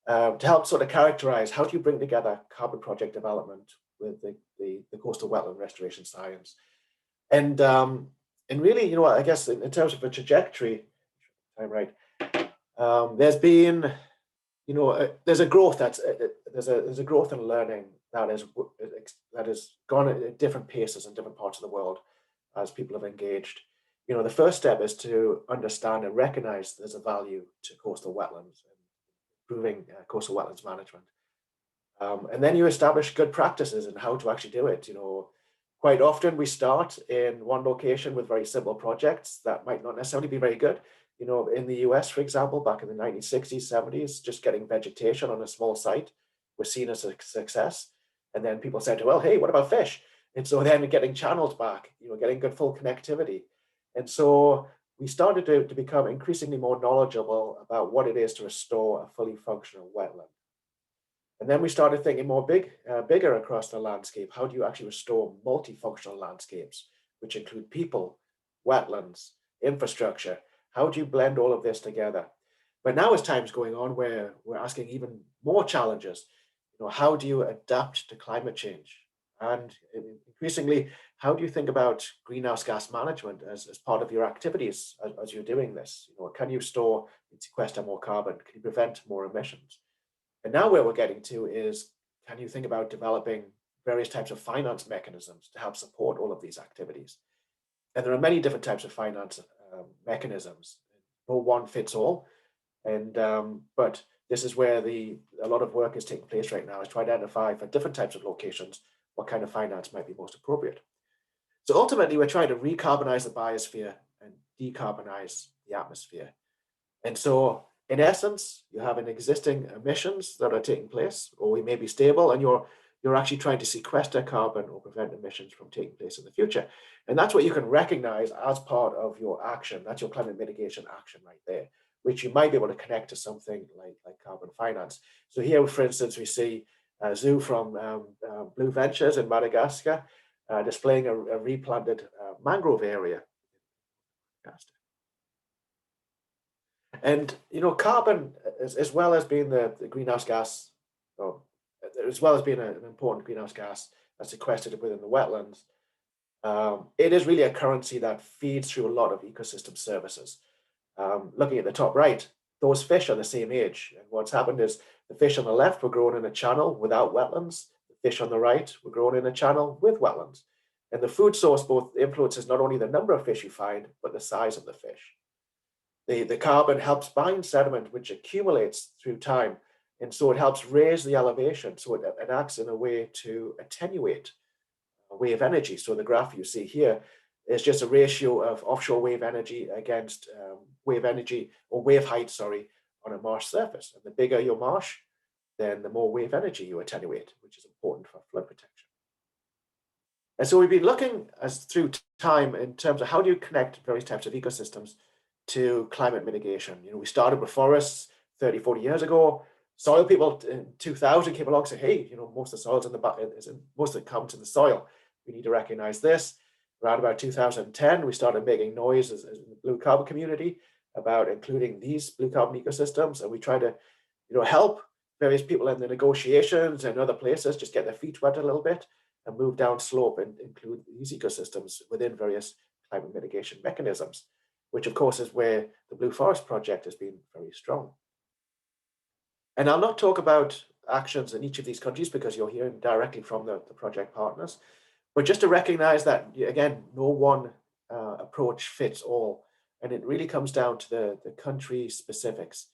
to help sort of characterize how do you bring together carbon project development with the coastal wetland restoration science. And really, I guess in terms of a trajectory, there's been, there's a growth there's a growth in learning that has gone at different paces in different parts of the world as people have engaged. The first step is to understand and recognize there's a value to coastal wetlands and improving coastal wetlands management. And then you establish good practices and how to actually do it. Quite often we start in one location with very simple projects that might not necessarily be very good. In the US, for example, back in the 1960s, 70s, just getting vegetation on a small site was seen as a success. And then people said, well, hey, what about fish? And so then getting channels back, getting good full connectivity. And so we started to become increasingly more knowledgeable about what it is to restore a fully functional wetland. And then we started thinking more bigger across the landscape. How do you actually restore multifunctional landscapes, which include people, wetlands, infrastructure? How do you blend all of this together? But now as time's going on, we're asking even more challenges. How do you adapt to climate change? And increasingly, how do you think about greenhouse gas management as part of your activities as you're doing this? Can you store and sequester more carbon? Can you prevent more emissions? And now where we're getting to is, can you think about developing various types of finance mechanisms to help support all of these activities? And there are many different types of finance mechanisms. No one fits all. And but this is where a lot of work is taking place right now, is to identify for different types of locations what kind of finance might be most appropriate. So ultimately, we're trying to recarbonize the biosphere and decarbonize the atmosphere. And so in essence, you have an existing emissions that are taking place, or we may be stable, and you're actually trying to sequester carbon or prevent emissions from taking place in the future. And that's what you can recognize as part of your action. That's your climate mitigation action right there, which you might be able to connect to something like carbon finance. So here, for instance, we see a zoo from Blue Ventures in Madagascar displaying a replanted mangrove area. And carbon, as well as being the greenhouse gas, or as well as being an important greenhouse gas that's sequestered within the wetlands, it is really a currency that feeds through a lot of ecosystem services. Looking at the top right, those fish are the same age. And what's happened is the fish on the left were grown in a channel without wetlands. The fish on the right were grown in a channel with wetlands. And the food source both influences not only the number of fish you find, but the size of the fish. The carbon helps bind sediment, which accumulates through time. And so it helps raise the elevation. So it acts in a way to attenuate wave energy. So the graph you see here is just a ratio of offshore wave energy against wave energy, or wave height, sorry, on a marsh surface. And the bigger your marsh, then the more wave energy you attenuate, which is important for flood protection. And so we've been looking through time in terms of how do you connect various types of ecosystems to climate mitigation. We started with forests 30, 40 years ago. Soil people in 2000 came along and said, hey, most of the soil's most of it comes in the soil. We need to recognize this. Around about 2010, we started making noise as the blue carbon community about including these blue carbon ecosystems. And we try to, help various people in the negotiations and other places just get their feet wet a little bit and move down slope and include these ecosystems within various climate mitigation mechanisms, which of course is where the Blue Forest Project has been very strong. And I'll not talk about actions in each of these countries because you're hearing directly from the project partners, but just to recognize that, again, no one approach fits all. And it really comes down to the country specifics.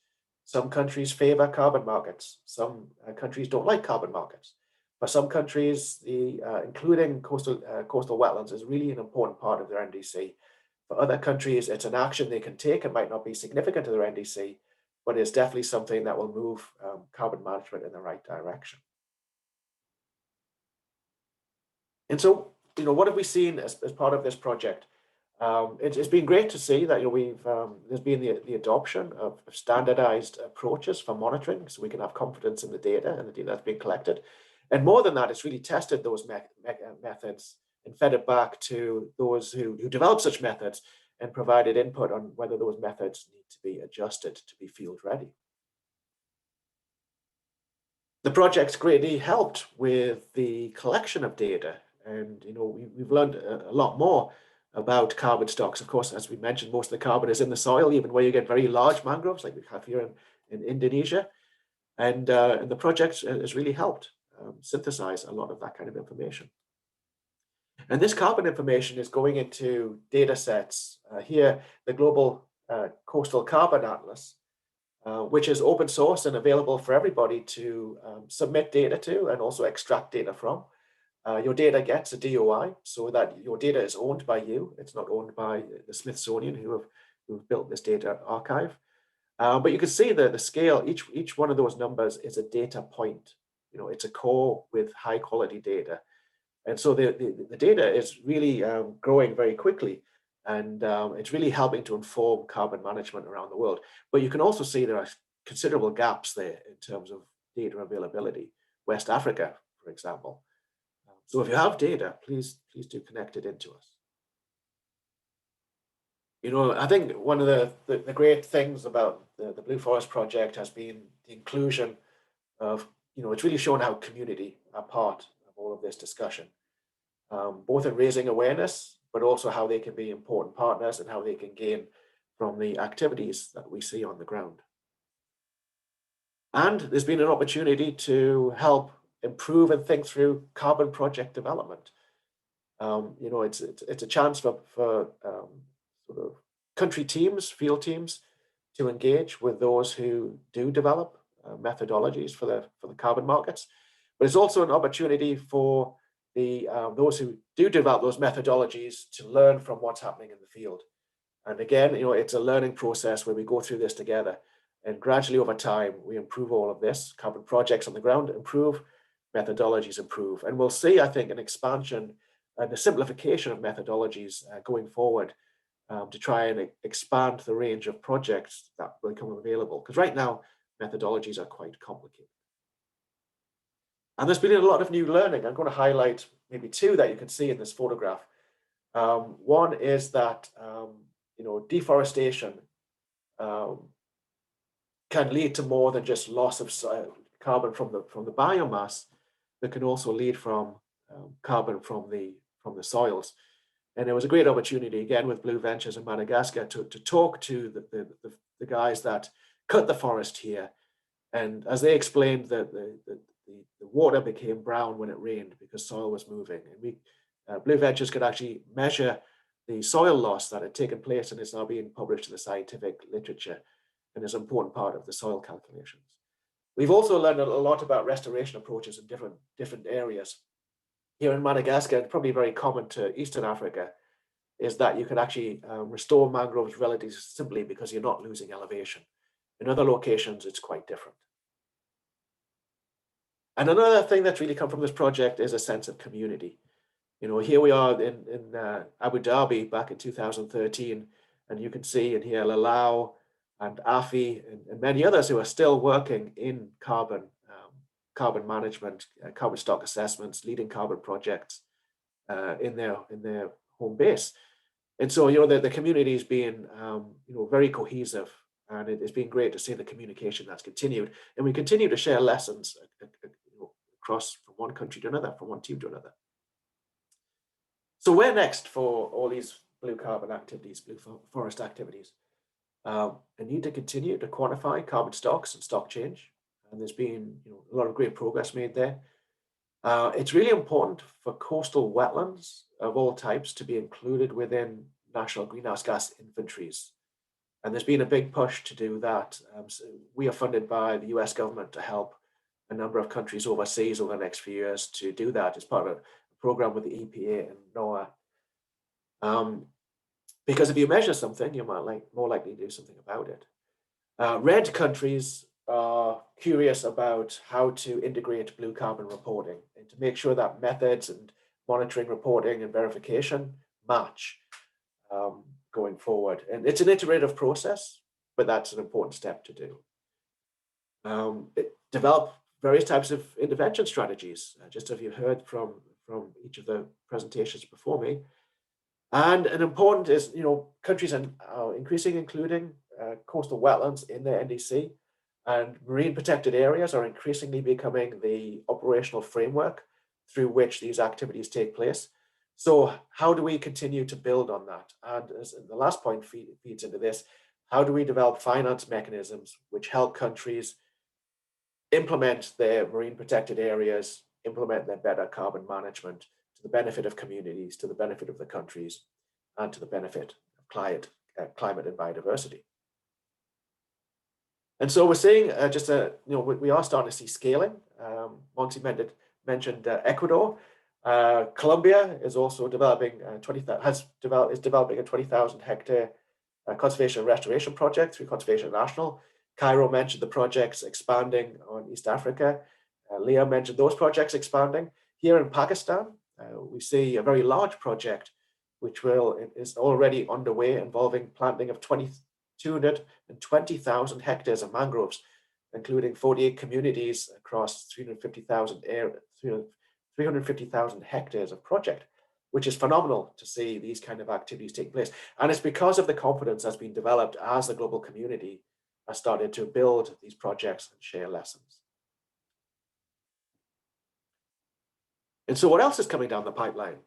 Some countries favor carbon markets. Some countries don't like carbon markets. For some countries, including coastal wetlands is really an important part of their NDC. For other countries, it's an action they can take. It might not be significant to their NDC, but it's definitely something that will move carbon management in the right direction. And so, what have we seen as part of this project? It's been great to see that there's been the adoption of standardized approaches for monitoring, so we can have confidence in the data and the data that's being collected. And more than that, it's really tested those methods and fed it back to those who developed such methods and provided input on whether those methods need to be adjusted to be field ready. The project's greatly helped with the collection of data, and we've learned a lot more about carbon stocks. Of course, as we mentioned, most of the carbon is in the soil, even where you get very large mangroves like we have here in Indonesia. And the project has really helped synthesize a lot of that kind of information. And this carbon information is going into data sets. Here, the Global Coastal Carbon Atlas, which is open source and available for everybody to submit data to and also extract data from. Your data gets a DOI, so that your data is owned by you. It's not owned by the Smithsonian, who have built this data archive. But you can see the scale. Each one of those numbers is a data point. It's a core with high quality data. And so the data is really growing very quickly, and it's really helping to inform carbon management around the world. But you can also see there are considerable gaps there in terms of data availability. West Africa, for example. So if you have data, please do connect it into us. You know, I think one of the great things about the Blue Forest Project has been the inclusion of, you know, it's really shown how community are part of all of this discussion, both in raising awareness, but also how they can be important partners and how they can gain from the activities that we see on the ground. And there's been an opportunity to help improve and think through carbon project development. You know, it's a chance for sort of country teams, field teams, to engage with those who do develop methodologies for the carbon markets. But it's also an opportunity for those who do develop those methodologies to learn from what's happening in the field. And again, you know, it's a learning process where we go through this together, and gradually over time we improve all of this. Carbon projects on the ground improve, methodologies improve, and we'll see, I think, an expansion and a simplification of methodologies going forward to try and expand the range of projects that will become available. Because right now, methodologies are quite complicated. And there's been a lot of new learning. I'm going to highlight maybe two that you can see in this photograph. One is that you know, deforestation can lead to more than just loss of carbon from the biomass. That can also lead from carbon from the soils. And there was a great opportunity again with Blue Ventures in Madagascar to talk to the guys that cut the forest here. And as they explained that the water became brown when it rained because soil was moving. And Blue Ventures could actually measure the soil loss that had taken place and is now being published in the scientific literature and is an important part of the soil calculations. We've also learned a lot about restoration approaches in different areas. Here in Madagascar, and probably very common to Eastern Africa, is that you can actually restore mangroves relatively simply because you're not losing elevation. In other locations, it's quite different. And another thing that's really come from this project is a sense of community. You know, here we are in Abu Dhabi back in 2013, and you can see in here Lalau and Afi and many others who are still working in carbon management, carbon stock assessments, leading carbon projects in their home base. And so, you know, the community is being, you know, very cohesive, and it's been great to see the communication that's continued. And we continue to share lessons across from one country to another, from one team to another. So where next for all these blue carbon activities, blue forest activities? I need to continue to quantify carbon stocks and stock change. And there's been, you know, a lot of great progress made there. It's really important for coastal wetlands of all types to be included within national greenhouse gas inventories. And there's been a big push to do that. So we are funded by the US government to help a number of countries overseas over the next few years to do that as part of a program with the EPA and NOAA. Because if you measure something, you might more likely do something about it. Red countries are curious about how to integrate blue carbon reporting and to make sure that methods and monitoring, reporting and verification match going forward. And it's an iterative process, but that's an important step to do. Develop various types of intervention strategies, just as you heard from each of the presentations before me. And an important is, you know, countries are increasingly including coastal wetlands in their NDC, and marine protected areas are increasingly becoming the operational framework through which these activities take place. So how do we continue to build on that? And as the last point feeds into this, how do we develop finance mechanisms which help countries implement their marine protected areas, implement their better carbon management to the benefit of communities, to the benefit of the countries, and to the benefit of climate and biodiversity. And so we're seeing you know, we are starting to see scaling. Monty mentioned Ecuador. Colombia is also developing is developing a 20,000 hectare conservation and restoration project through Conservation International. Cairo mentioned the projects expanding on East Africa. Leah mentioned those projects expanding. Here in Pakistan, we see a very large project which is already underway, involving planting of 220,000 hectares of mangroves, including 48 communities across 350,000 hectares of project, which is phenomenal to see these kind of activities take place. And it's because of the confidence that's been developed as the global community has started to build these projects and share lessons. And so what else is coming down the pipeline?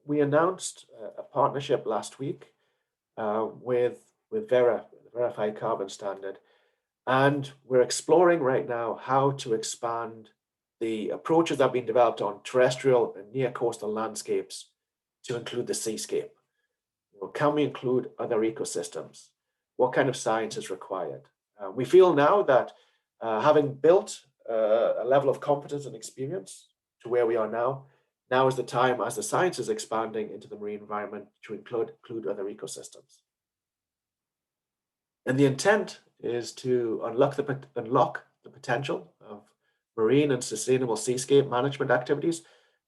We announced a partnership last week with Verified Carbon Standard, and we're exploring right now how to expand the approaches that have been developed on terrestrial and near coastal landscapes to include the seascape. Can we include other ecosystems? What kind of science is required? We feel now that having built a level of competence and experience to where we are now is the time, as the science is expanding into the marine environment, to include other ecosystems. And the intent is to unlock the potential of marine and sustainable seascape management activities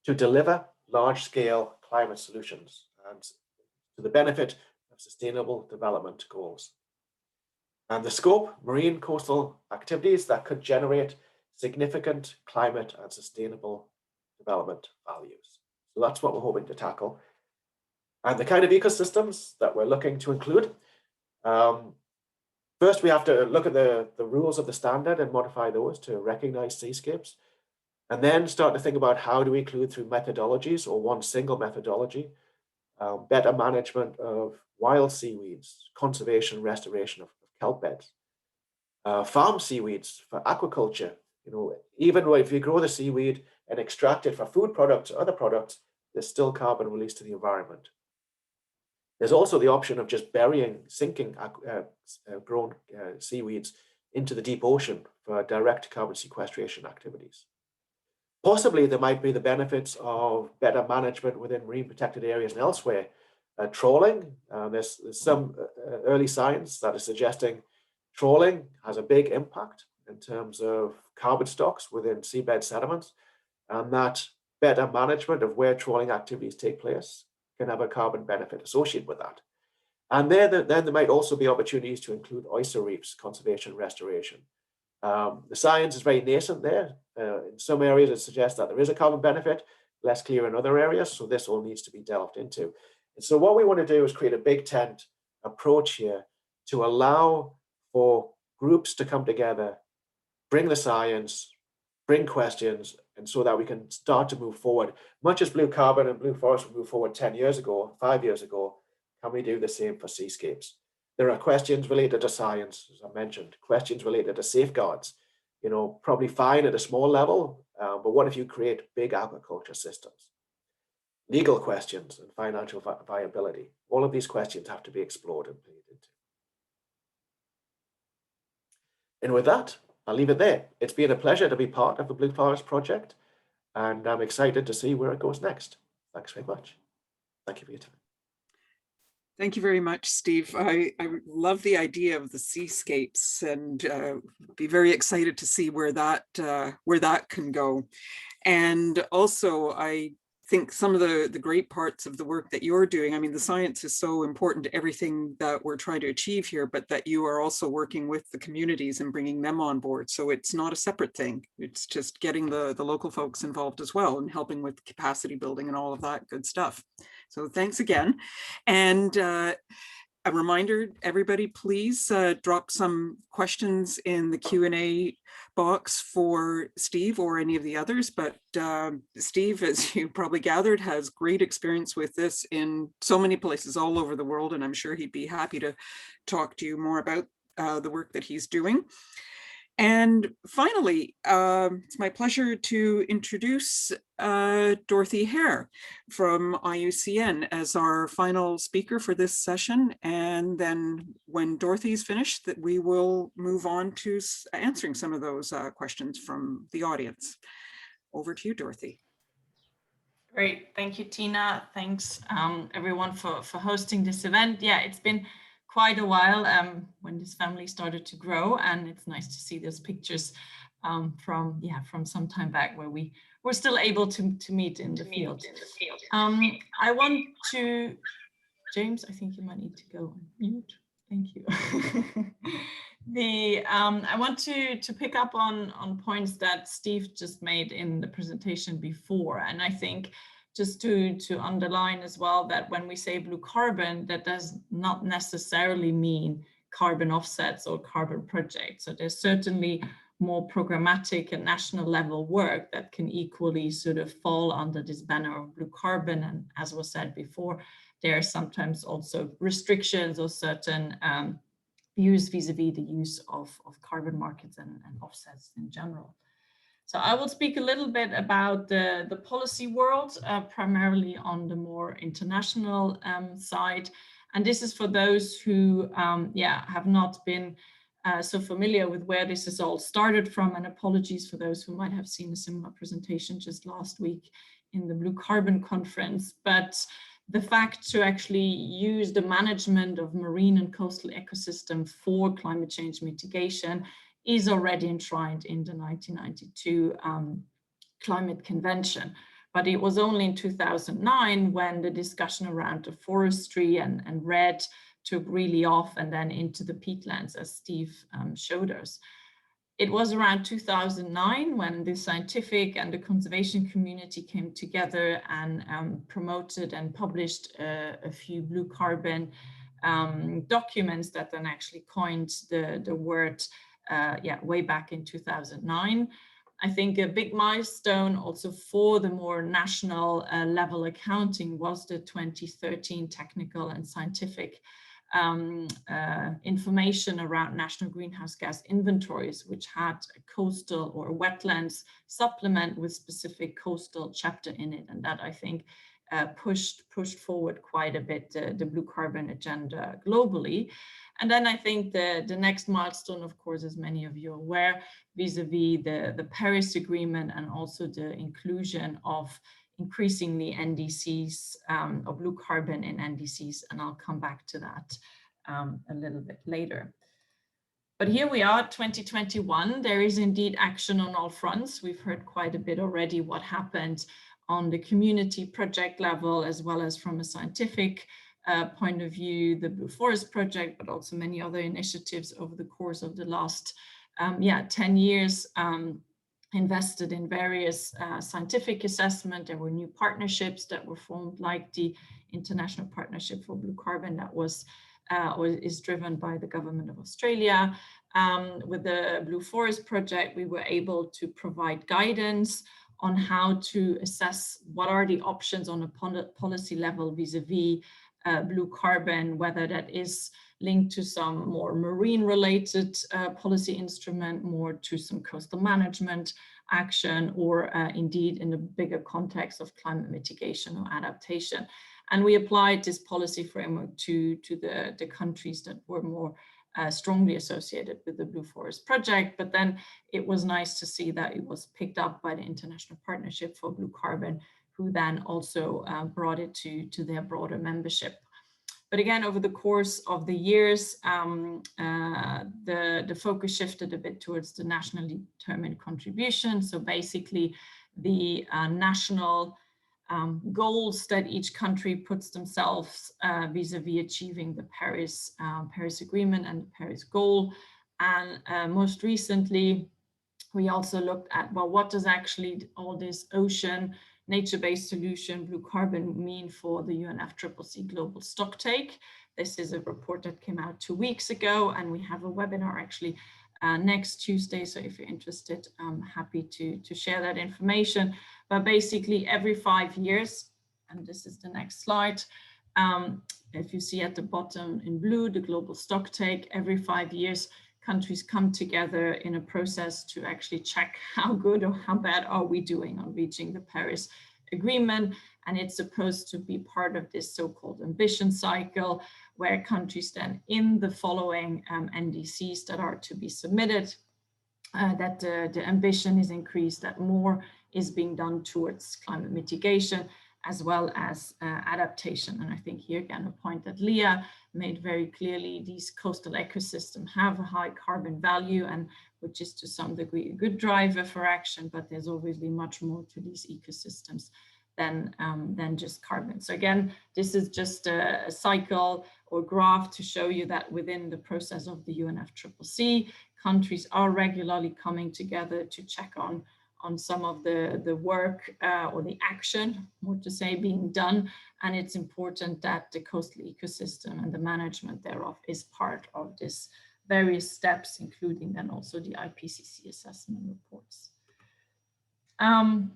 to deliver large-scale climate solutions and to the benefit of sustainable development goals. And the scope, marine coastal activities that could generate significant climate and sustainable development values. So that's what we're hoping to tackle. And the kind of ecosystems that we're looking to include. First, we have to look at the rules of the standard and modify those to recognize seascapes, and then start to think about how do we include through methodologies or one single methodology, better management of wild seaweeds, conservation, restoration of kelp beds, farm seaweeds for aquaculture. Even if you grow the seaweed and extract it for food products or other products, there's still carbon released to the environment. There's also the option of just sinking grown seaweeds into the deep ocean for direct carbon sequestration activities. Possibly there might be the benefits of better management within marine protected areas and elsewhere. Trawling, there's some early science that is suggesting trawling has a big impact in terms of carbon stocks within seabed sediments, and that better management of where trawling activities take place can have a carbon benefit associated with that. And then there might also be opportunities to include oyster reefs, conservation, restoration. The science is very nascent there. In some areas, it suggests that there is a carbon benefit, less clear in other areas, so this all needs to be delved into. And so what we want to do is create a big tent approach here to allow for groups to come together, bring the science, bring questions, and so that we can start to move forward. Much as blue carbon and blue forest will move forward 10 years ago, 5 years ago, can we do the same for seascapes? There are questions related to science, as I mentioned, questions related to safeguards, probably fine at a small level, but what if you create big aquaculture systems? Legal questions and financial viability. All of these questions have to be explored and paid into. And with that, I'll leave it there. It's been a pleasure to be part of the Blue Forest project, and I'm excited to see where it goes next. Thanks very much. Thank you for your time. Thank you very much, Steve. I love the idea of the seascapes, and be very excited to see where that can go. And also, I think some of the great parts of the work that you're doing, I mean, the science is so important to everything that we're trying to achieve here, but that you are also working with the communities and bringing them on board. So it's not a separate thing. It's just getting the local folks involved as well and helping with capacity building and all of that good stuff. So thanks again. And a reminder, everybody, please drop some questions in the Q&A box for Steve or any of the others. But Steve, as you probably gathered, has great experience with this in so many places all over the world, and I'm sure he'd be happy to talk to you more about the work that he's doing. And finally, it's my pleasure to introduce Dorothy Hare from IUCN as our final speaker for this session. And then when Dorothy's finished, that we will move on to answering some of those questions from the audience. Over to you, Dorothy. Great, thank you, Tina. Thanks everyone for hosting this event. Yeah, it's been quite a while when this family started to grow, and it's nice to see those pictures from some time back where we we're still able to meet in the field. I want to, James, I think you might need to go on mute. Thank you. I want to pick up on points that Steve just made in the presentation before. And I think just to underline as well that when we say blue carbon, that does not necessarily mean carbon offsets or carbon projects. So there's certainly more programmatic and national level work that can equally sort of fall under this banner of blue carbon. And as was said before, there are sometimes also restrictions or certain views vis-a-vis the use of carbon markets and offsets in general. So I will speak a little bit about the policy world, primarily on the more international side. And this is for those who have not been so familiar with where this is all started from, and apologies for those who might have seen a similar presentation just last week in the Blue Carbon Conference. But the fact to actually use the management of marine and coastal ecosystem for climate change mitigation is already enshrined in the 1992 Climate Convention. But it was only in 2009 when the discussion around the forestry and REDD took really off, and then into the peatlands, as Steve showed us. It was around 2009 when the scientific and the conservation community came together and promoted and published a few blue carbon documents that then actually coined the word way back in 2009. I think a big milestone also for the more national level accounting was the 2013 technical and scientific information around national greenhouse gas inventories, which had a coastal or wetlands supplement with specific coastal chapter in it. And that, I think, pushed forward quite a bit the blue carbon agenda globally. And then I think the next milestone, of course, as many of you are aware, vis-a-vis the Paris Agreement, and also the inclusion of increasingly NDCs or blue carbon in NDCs. And I'll come back to that a little bit later. But here we are, 2021. There is indeed action on all fronts. We've heard quite a bit already what happened on the community project level, as well as from a scientific point of view, the Blue Forest Project, but also many other initiatives over the course of the last 10 years invested in various scientific assessment. There were new partnerships that were formed, like the International Partnership for Blue Carbon that was or is driven by the government of Australia. With the Blue Forest Project, we were able to provide guidance on how to assess what are the options on a policy level vis-a-vis blue carbon, whether that is linked to some more marine related policy instrument, more to some coastal management action, or indeed in the bigger context of climate mitigation or adaptation. And we applied this policy framework to the countries that were more strongly associated with the Blue Forest Project. But then it was nice to see that it was picked up by the International Partnership for Blue Carbon, who then also brought it to their broader membership. But again, over the course of the years, the focus shifted a bit towards the nationally determined contribution. So basically the national goals that each country puts themselves vis-a-vis achieving the Paris Agreement and the Paris goal. And most recently, we also looked at, well, what does actually all this ocean nature-based solution blue carbon mean for the UNFCCC global stocktake? This is a report that came out 2 weeks ago, and we have a webinar actually next Tuesday. So if you're interested, I'm happy to share that information. But basically every 5 years, and this is the next slide, if you see at the bottom in blue, the global stocktake, every 5 years, countries come together in a process to actually check how good or how bad are we doing on reaching the Paris Agreement. And it's supposed to be part of this so-called ambition cycle, where countries then in the following NDCs that are to be submitted, that the ambition is increased, that more is being done towards climate mitigation as well as adaptation. And I think here again, a point that Leah made very clearly, these coastal ecosystems have a high carbon value, and which is to some degree a good driver for action, but there's obviously much more to these ecosystems than just carbon. So again, this is just a cycle or graph to show you that within the process of the UNFCCC, countries are regularly coming together to check on some of the work or the action, more to say, being done. And it's important that the coastal ecosystem and the management thereof is part of this various steps, including then also the IPCC assessment reports.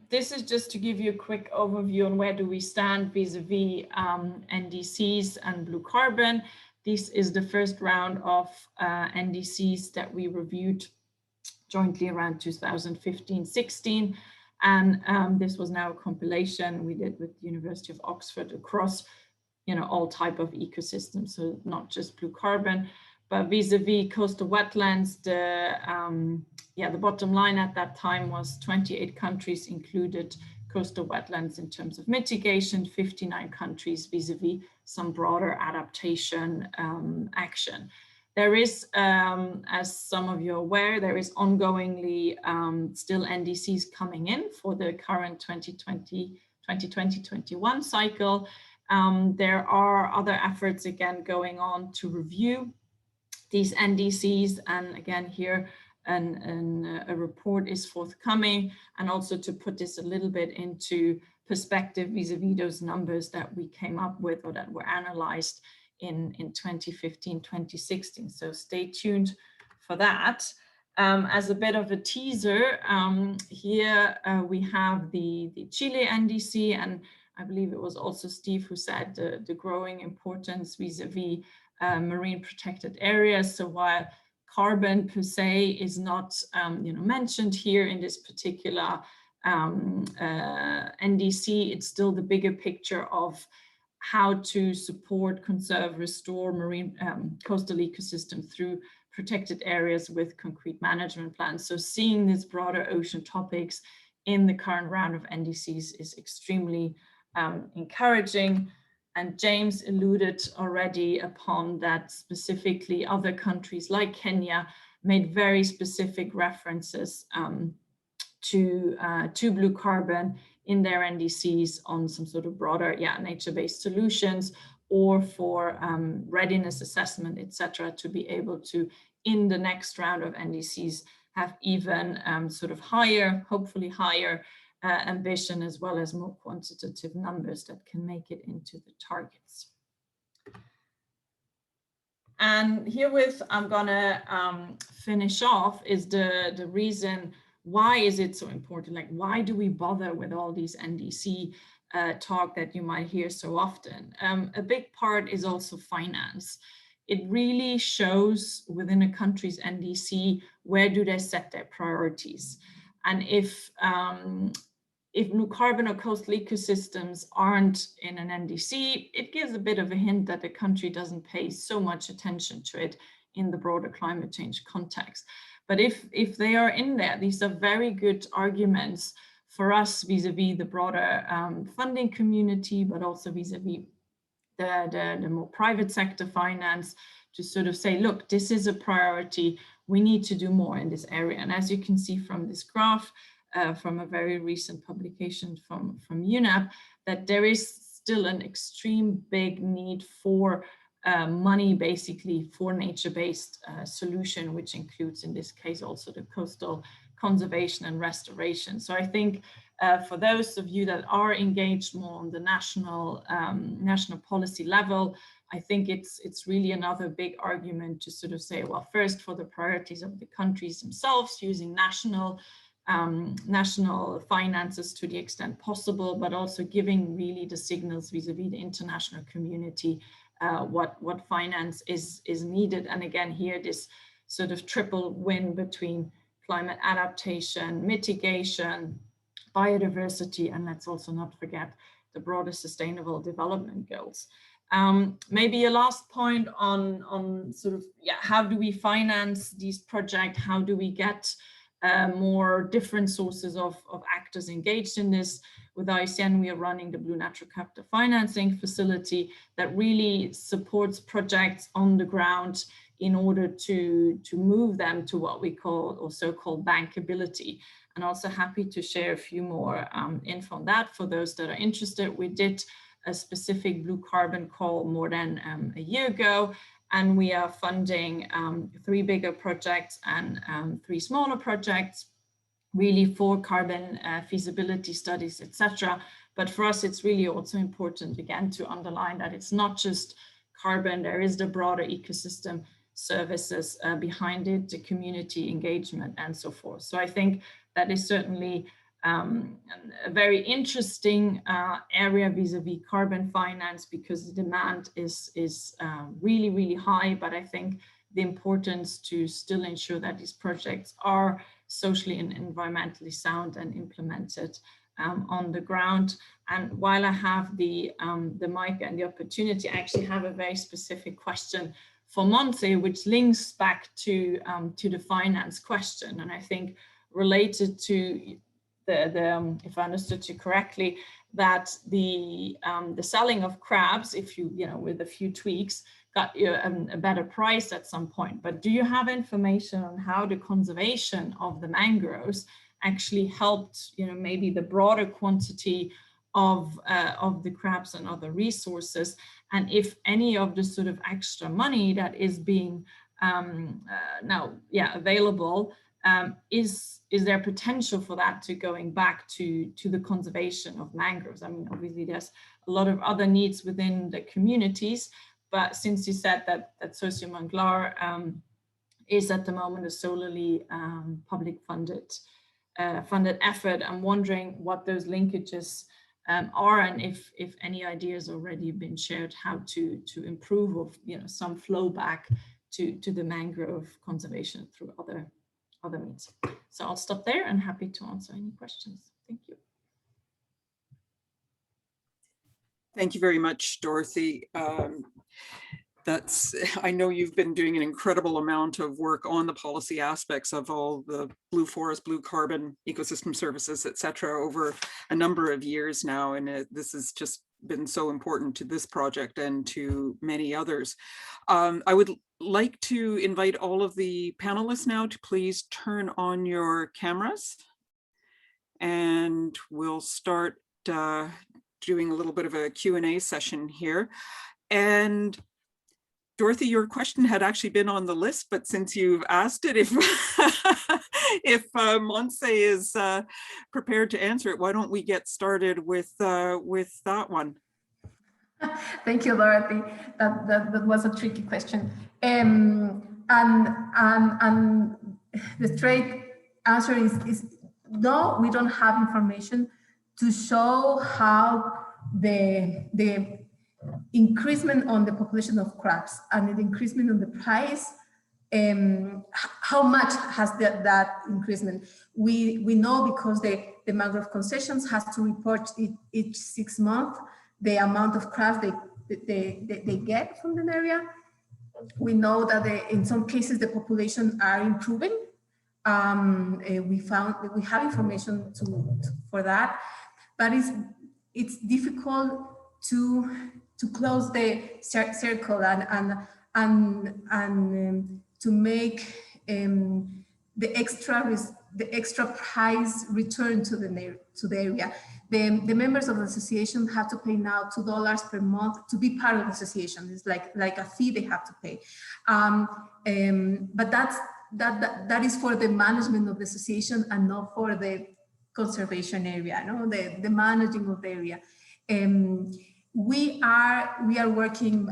This is just to give you a quick overview on where do we stand vis-a-vis NDCs and blue carbon. This is the first round of NDCs that we reviewed jointly around 2015-16. And this was now a compilation we did with the University of Oxford across, all type of ecosystems, so not just blue carbon. But vis-a-vis coastal wetlands, the bottom line at that time was 28 countries included coastal wetlands in terms of mitigation, 59 countries vis-a-vis some broader adaptation action. There is, as some of you are aware, there is ongoingly still NDCs coming in for the current 2020-21 cycle. There are other efforts again going on to review these NDCs, and again here a report is forthcoming, and also to put this a little bit into perspective vis-a-vis those numbers that we came up with or that were analyzed in 2015-2016. So stay tuned for that. As a bit of a teaser, here we have the Chile NDC, and I believe it was also Steve who said the growing importance vis-a-vis marine protected areas. So while carbon per se is not mentioned here in this particular NDC, it's still the bigger picture of how to support, conserve, restore marine coastal ecosystem through protected areas with concrete management plans. So seeing these broader ocean topics in the current round of NDCs is extremely encouraging. And James alluded already upon that specifically other countries like Kenya made very specific references to blue carbon in their NDCs on some sort of broader nature-based solutions, or for readiness assessment, etc., to be able to, in the next round of NDCs, have even sort of higher, hopefully higher ambition, as well as more quantitative numbers that can make it into the targets. And herewith, I'm gonna finish off is the reason why is it so important? Like, why do we bother with all these NDC talk that you might hear so often? A big part is also finance. It really shows within a country's NDC, where do they set their priorities? And if blue carbon or coastal ecosystems aren't in an NDC, it gives a bit of a hint that the country doesn't pay so much attention to it in the broader climate change context. But if they are in there, these are very good arguments for us vis-a-vis the broader funding community, but also vis-a-vis the more private sector finance, to sort of say, look, this is a priority. We need to do more in this area. And as you can see from this graph, from a very recent publication from UNEP, that there is still an extreme big need for money, basically, for nature-based solution, which includes in this case also the coastal conservation and restoration. So I think for those of you that are engaged more on the national policy level, I think it's really another big argument to sort of say, well, first for the priorities of the countries themselves, using national finances to the extent possible, but also giving really the signals vis-a-vis the international community what finance is needed. And again, here this sort of triple win between climate adaptation, mitigation, biodiversity, and let's also not forget the broader sustainable development goals. Maybe a last point on sort of, how do we finance these projects? How do we get more different sources of actors engaged in this? With ICN, we are running the Blue Natural Capital Financing Facility that really supports projects on the ground in order to move them to what we call or so-called bankability. And also happy to share a few more info on that for those that are interested. We did a specific blue carbon call more than a year ago, and we are funding 3 bigger projects and 3 smaller projects, really for carbon feasibility studies, etc. But for us, it's really also important, again, to underline that it's not just carbon, there is the broader ecosystem services behind it, the community engagement and so forth. So I think that is certainly a very interesting area vis-a-vis carbon finance, because the demand is really, really high. But I think the importance to still ensure that these projects are socially and environmentally sound and implemented on the ground. And while I have the mic and the opportunity, I actually have a very specific question for Montse, which links back to the finance question. And I think related to the if I understood you correctly, that the selling of crabs, if you with a few tweaks, got you a better price at some point. But do you have information on how the conservation of the mangroves actually helped, maybe the broader quantity of the crabs and other resources, and if any of the sort of extra money that is being now available, is there potential for that to going back to the conservation of mangroves? I mean, obviously there's a lot of other needs within the communities, but since you said that Socio Manglar is at the moment a solely public funded effort, I'm wondering what those linkages are, and if any ideas already been shared how to improve of some flow back to the mangrove conservation through other means. So I'll stop there and happy to answer any questions. Thank you. Thank you very much, Dorothy. I know you've been doing an incredible amount of work on the policy aspects of all the blue forest, blue carbon, ecosystem services, etc., over a number of years now. And this has just been so important to this project and to many others. I would like to invite all of the panelists now to please turn on your cameras. And we'll start doing a little bit of a Q&A session here. And Dorothy, your question had actually been on the list, but since you've asked it, if Montse is prepared to answer it, why don't we get started with that one? Thank you, Dorothy. That was a tricky question, and the straight answer is no. We don't have information to show how the increasement on the population of crabs and the increasement on the price, how much has that increasement. We know because the mangrove concessions has to report each 6 months the amount of crabs they get from the area. We know that in some cases the population are improving. We have information for that, but it's difficult to close the circle and to make the extra price return to the area. The members of the association have to pay now $2 per month to be part of the association. It's like a fee they have to pay, but that is for the management of the association and not for the conservation area. No, the managing of the area. We are working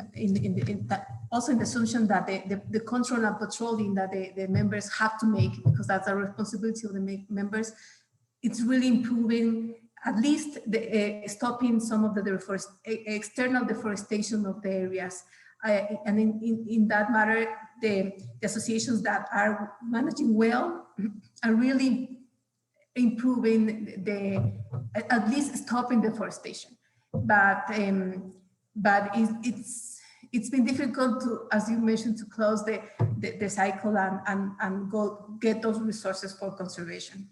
also in the assumption that the control and patrolling that the members have to make, because that's a responsibility of the members, it's really improving, at least stopping some of the external deforestation of the areas. And in that matter, the associations that are managing well are really improving at least stopping deforestation. But it's been difficult to, as you mentioned, to close the cycle and go get those resources for conservation.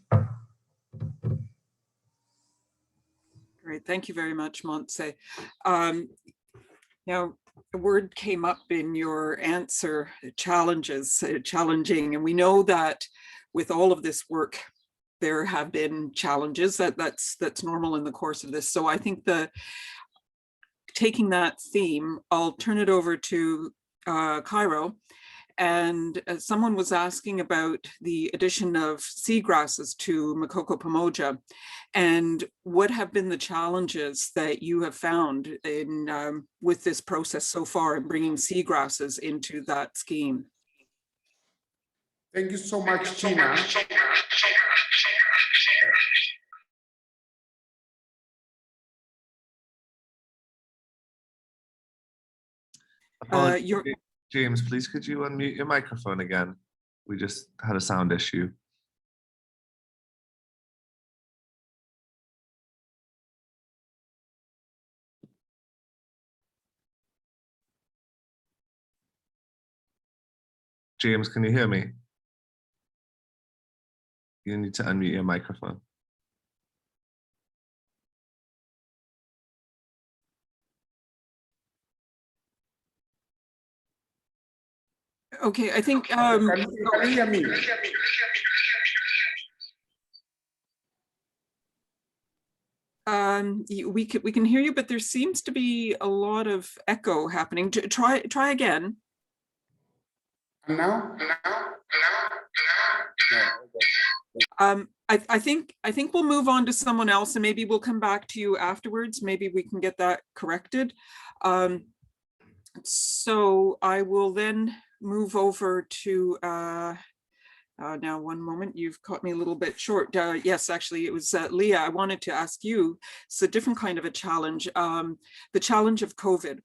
Great, thank you very much, Montse. Now, a word came up in your answer, challenges, challenging, and we know that with all of this work, there have been challenges. That's normal in the course of this. So I think taking that theme, I'll turn it over to Cairo. And someone was asking about the addition of seagrasses to Makoko Pamoja, and what have been the challenges that you have found in with this process so far in bringing seagrasses into that scheme? Thank you so much, Tina. James, please could you unmute your microphone again? We just had a sound issue. James, can you hear me? You need to unmute your microphone. Okay, I think can you hear me? we can hear you, but there seems to be a lot of echo happening. Try again. And now? I think we'll move on to someone else, and maybe we'll come back to you afterwards. Maybe we can get that corrected. So I will then move over to now, one moment, you've caught me a little bit short. Yes, actually, it was Leah. I wanted to ask you, it's a different kind of a challenge, the challenge of COVID,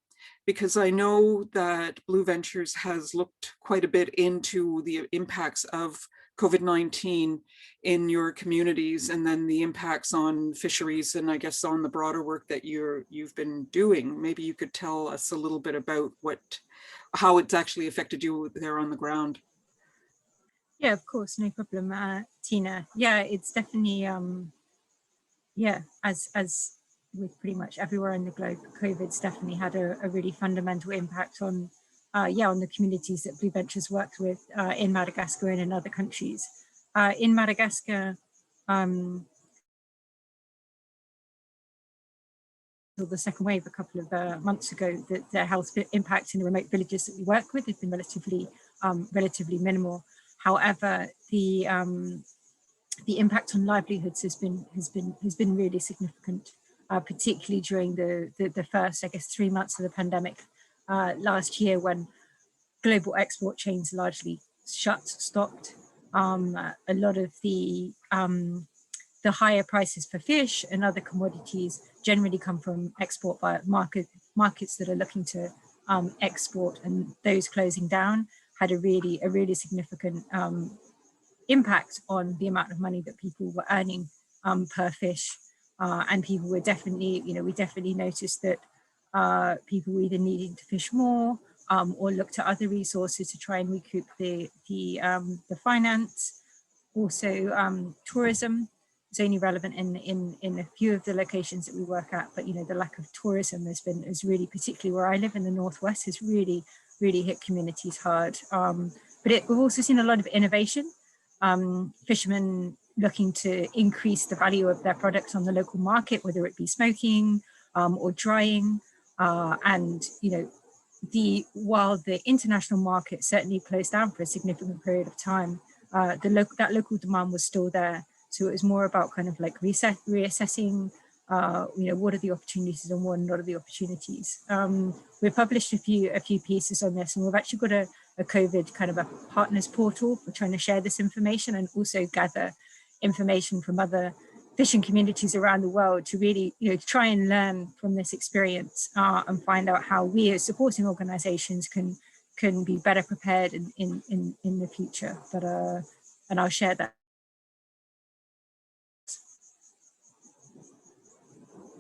because I know that Blue Ventures has looked quite a bit into the impacts of COVID-19 in your communities, and then the impacts on fisheries, and I guess on the broader work that you've been doing. Maybe you could tell us a little bit about how it's actually affected you there on the ground. Yeah, of course, no problem, Tina. Yeah, it's definitely, yeah, as with pretty much everywhere in the globe, COVID's definitely had a really fundamental impact on, on the communities that Blue Ventures worked with in Madagascar and in other countries. In Madagascar, the second wave a couple of months ago, that the health impact in the remote villages that we work with has been relatively minimal. However, the impact on livelihoods has been really significant, particularly during the first, I guess, 3 months of the pandemic last year, when global export chains largely stopped. A lot of the higher prices for fish and other commodities generally come from export by markets that are looking to export, and those closing down had a really significant impact on the amount of money that people were earning per fish. And people were definitely, we definitely noticed that people were either needing to fish more or look to other resources to try and recoup the finance. Also, tourism is only relevant in a few of the locations that we work at, but the lack of tourism is really, particularly where I live in the Northwest, has really hit communities hard. But we've also seen a lot of innovation. Fishermen looking to increase the value of their products on the local market, whether it be smoking or drying. And while the international market certainly closed down for a significant period of time, that local demand was still there. So it was more about kind of like reassessing, what are the opportunities and what are not the opportunities. We've published a few pieces on this, and we've actually got a COVID kind of a partners portal. We're trying to share this information and also gather information from other fishing communities around the world to really, try and learn from this experience and find out how we as supporting organizations can be better prepared in the future. But and I'll share that.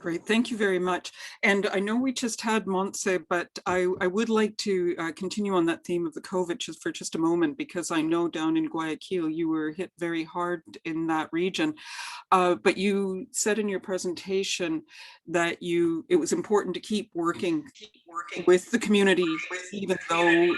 Great, thank you very much. And I know we just had Montse, but I would like to continue on that theme of the COVID just for just a moment, because I know down in Guayaquil, you were hit very hard in that region. But you said in your presentation that it was important to keep working with the community, even though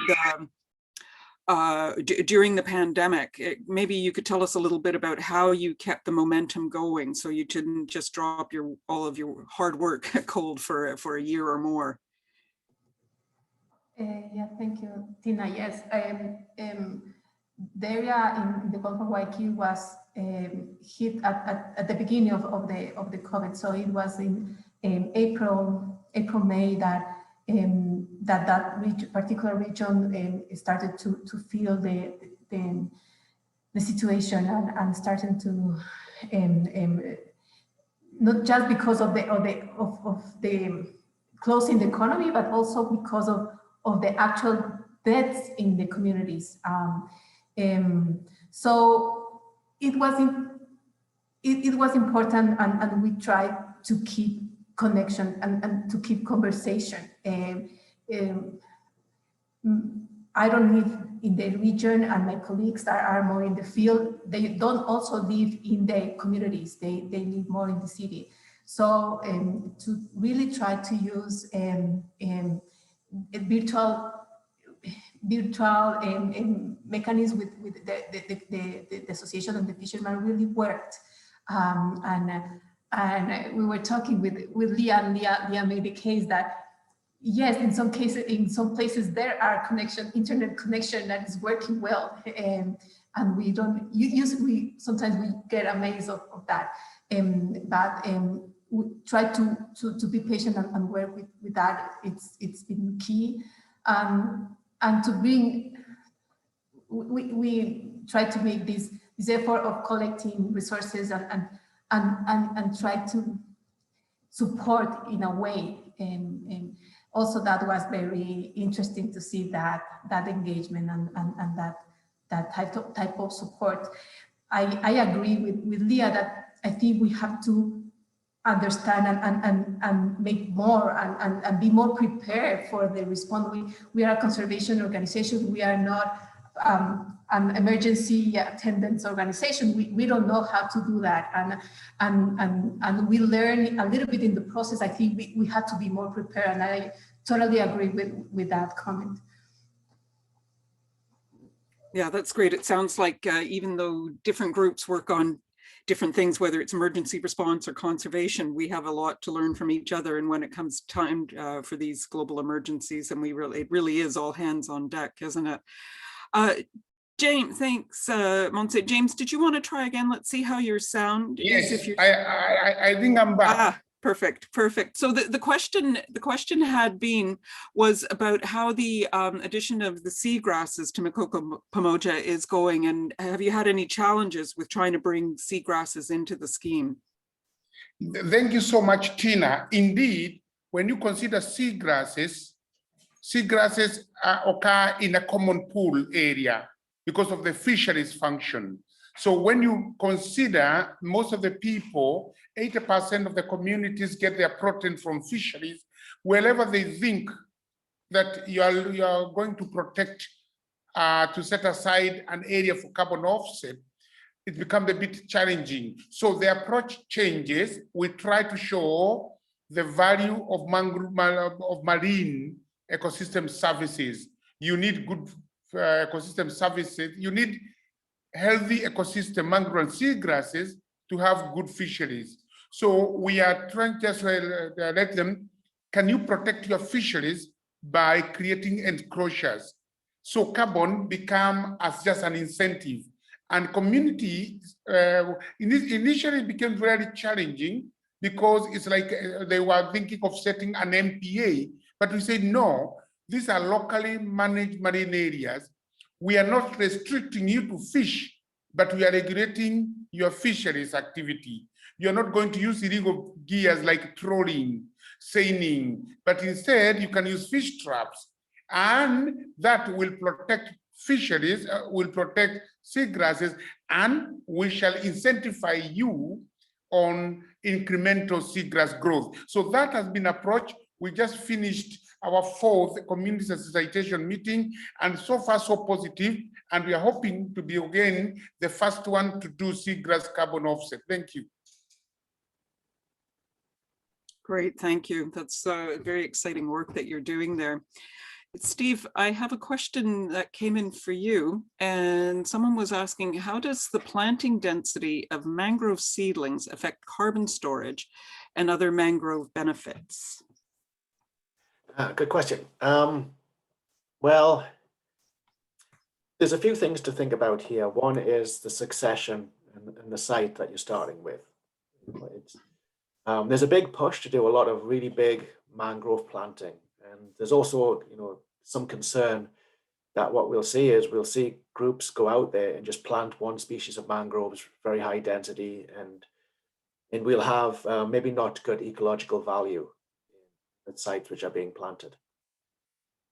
during the pandemic. Maybe you could tell us a little bit about how you kept the momentum going so you didn't just drop all of your hard work cold for a year or more. Yeah, thank you, Tina. Yes, the area in the Gulf of Guayaquil was hit at the beginning of the COVID. So it was in April, May that particular region started to feel the situation and starting to not just because of the closing the economy, but also because of the actual deaths in the communities. So it was important, and we tried to keep connection and to keep conversation. I don't live in the region, and my colleagues that are more in the field, they don't also live in the communities. They live more in the city. So to really try to use a virtual mechanism with the association and the fishermen really worked. And we were talking with Leah, and Leah made the case that yes, in some cases, in some places there are internet connection that is working well, and we don't usually, sometimes we get amazed of that, but we try to be patient and work with that. It's been key, and to bring, we try to make this effort of collecting resources and try to support in a way, and also that was very interesting to see that engagement and that type of support. I agree with Leah that I think we have to understand and make more and be more prepared for the response. We are a conservation organization. We are not an emergency attendance organization. We don't know how to do that, and we learn a little bit in the process. I think we had to be more prepared, and I totally agree with that comment. Yeah, that's great. It sounds like even though different groups work on different things, whether it's emergency response or conservation, we have a lot to learn from each other. And when it comes time for these global emergencies, and it really is all hands on deck, isn't it? James, thanks, Montse. James, did you want to try again? Let's see how your sound is. Yes, I think I'm back. Ah, perfect. So the question was about how the addition of the seagrasses to Makoko Pamoja is going, and have you had any challenges with trying to bring seagrasses into the scheme? Thank you so much, Tina. Indeed, when you consider seagrasses occur in a common pool area because of the fisheries function. So when you consider most of the people, 80% of the communities get their protein from fisheries, wherever they think that you are going to protect, to set aside an area for carbon offset, it becomes a bit challenging. So the approach changes. We try to show the value of marine ecosystem services. You need good ecosystem services. You need healthy ecosystem, mangrove seagrasses, to have good fisheries. So we are trying to let them, can you protect your fisheries by creating enclosures? So carbon become as just an incentive. And community, initially it became very challenging because it's like they were thinking of setting an MPA, but we said, no, these are locally managed marine areas. We are not restricting you to fish, but we are regulating your fisheries activity. You're not going to use illegal gears like trolling, seining, but instead you can use fish traps, and that will protect fisheries, will protect seagrasses, and we shall incentivize you on incremental seagrass growth. So that has been approached. We just finished our 4th community sensitization meeting, and so far so positive. And we are hoping to be again the first one to do seagrass carbon offset. Thank you. Great, thank you. That's very exciting work that you're doing there. Steve, I have a question that came in for you, and someone was asking, how does the planting density of mangrove seedlings affect carbon storage and other mangrove benefits? Good question. Well, there's a few things to think about here. One is the succession and the site that you're starting with. There's a big push to do a lot of really big mangrove planting. And there's also, some concern that what we'll see groups go out there and just plant one species of mangroves, very high density, and we'll have maybe not good ecological value at sites which are being planted.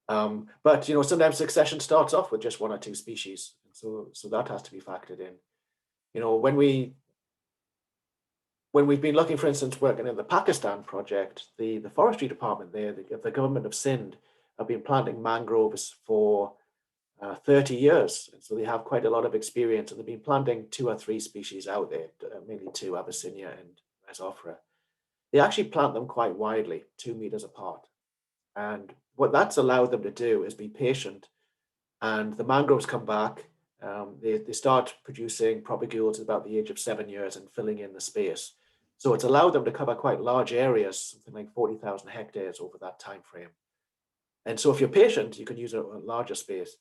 But sometimes succession starts off with just 1 or 2 species, so that has to be factored in. When we've been looking, for instance, working in the Pakistan project, the forestry department there, the government of Sindh, have been planting mangroves for 30 years. And so they have quite a lot of experience, and they've been planting 2 or 3 species out there, mainly 2, Abyssinia and Rhizophora. They actually plant them quite widely, 2 meters apart. And what that's allowed them to do is be patient, and the mangroves come back. They start producing propagules at about the age of 7 years and filling in the space. So it's allowed them to cover quite large areas, something like 40,000 hectares over that time frame. And so if you're patient, you can use a larger space.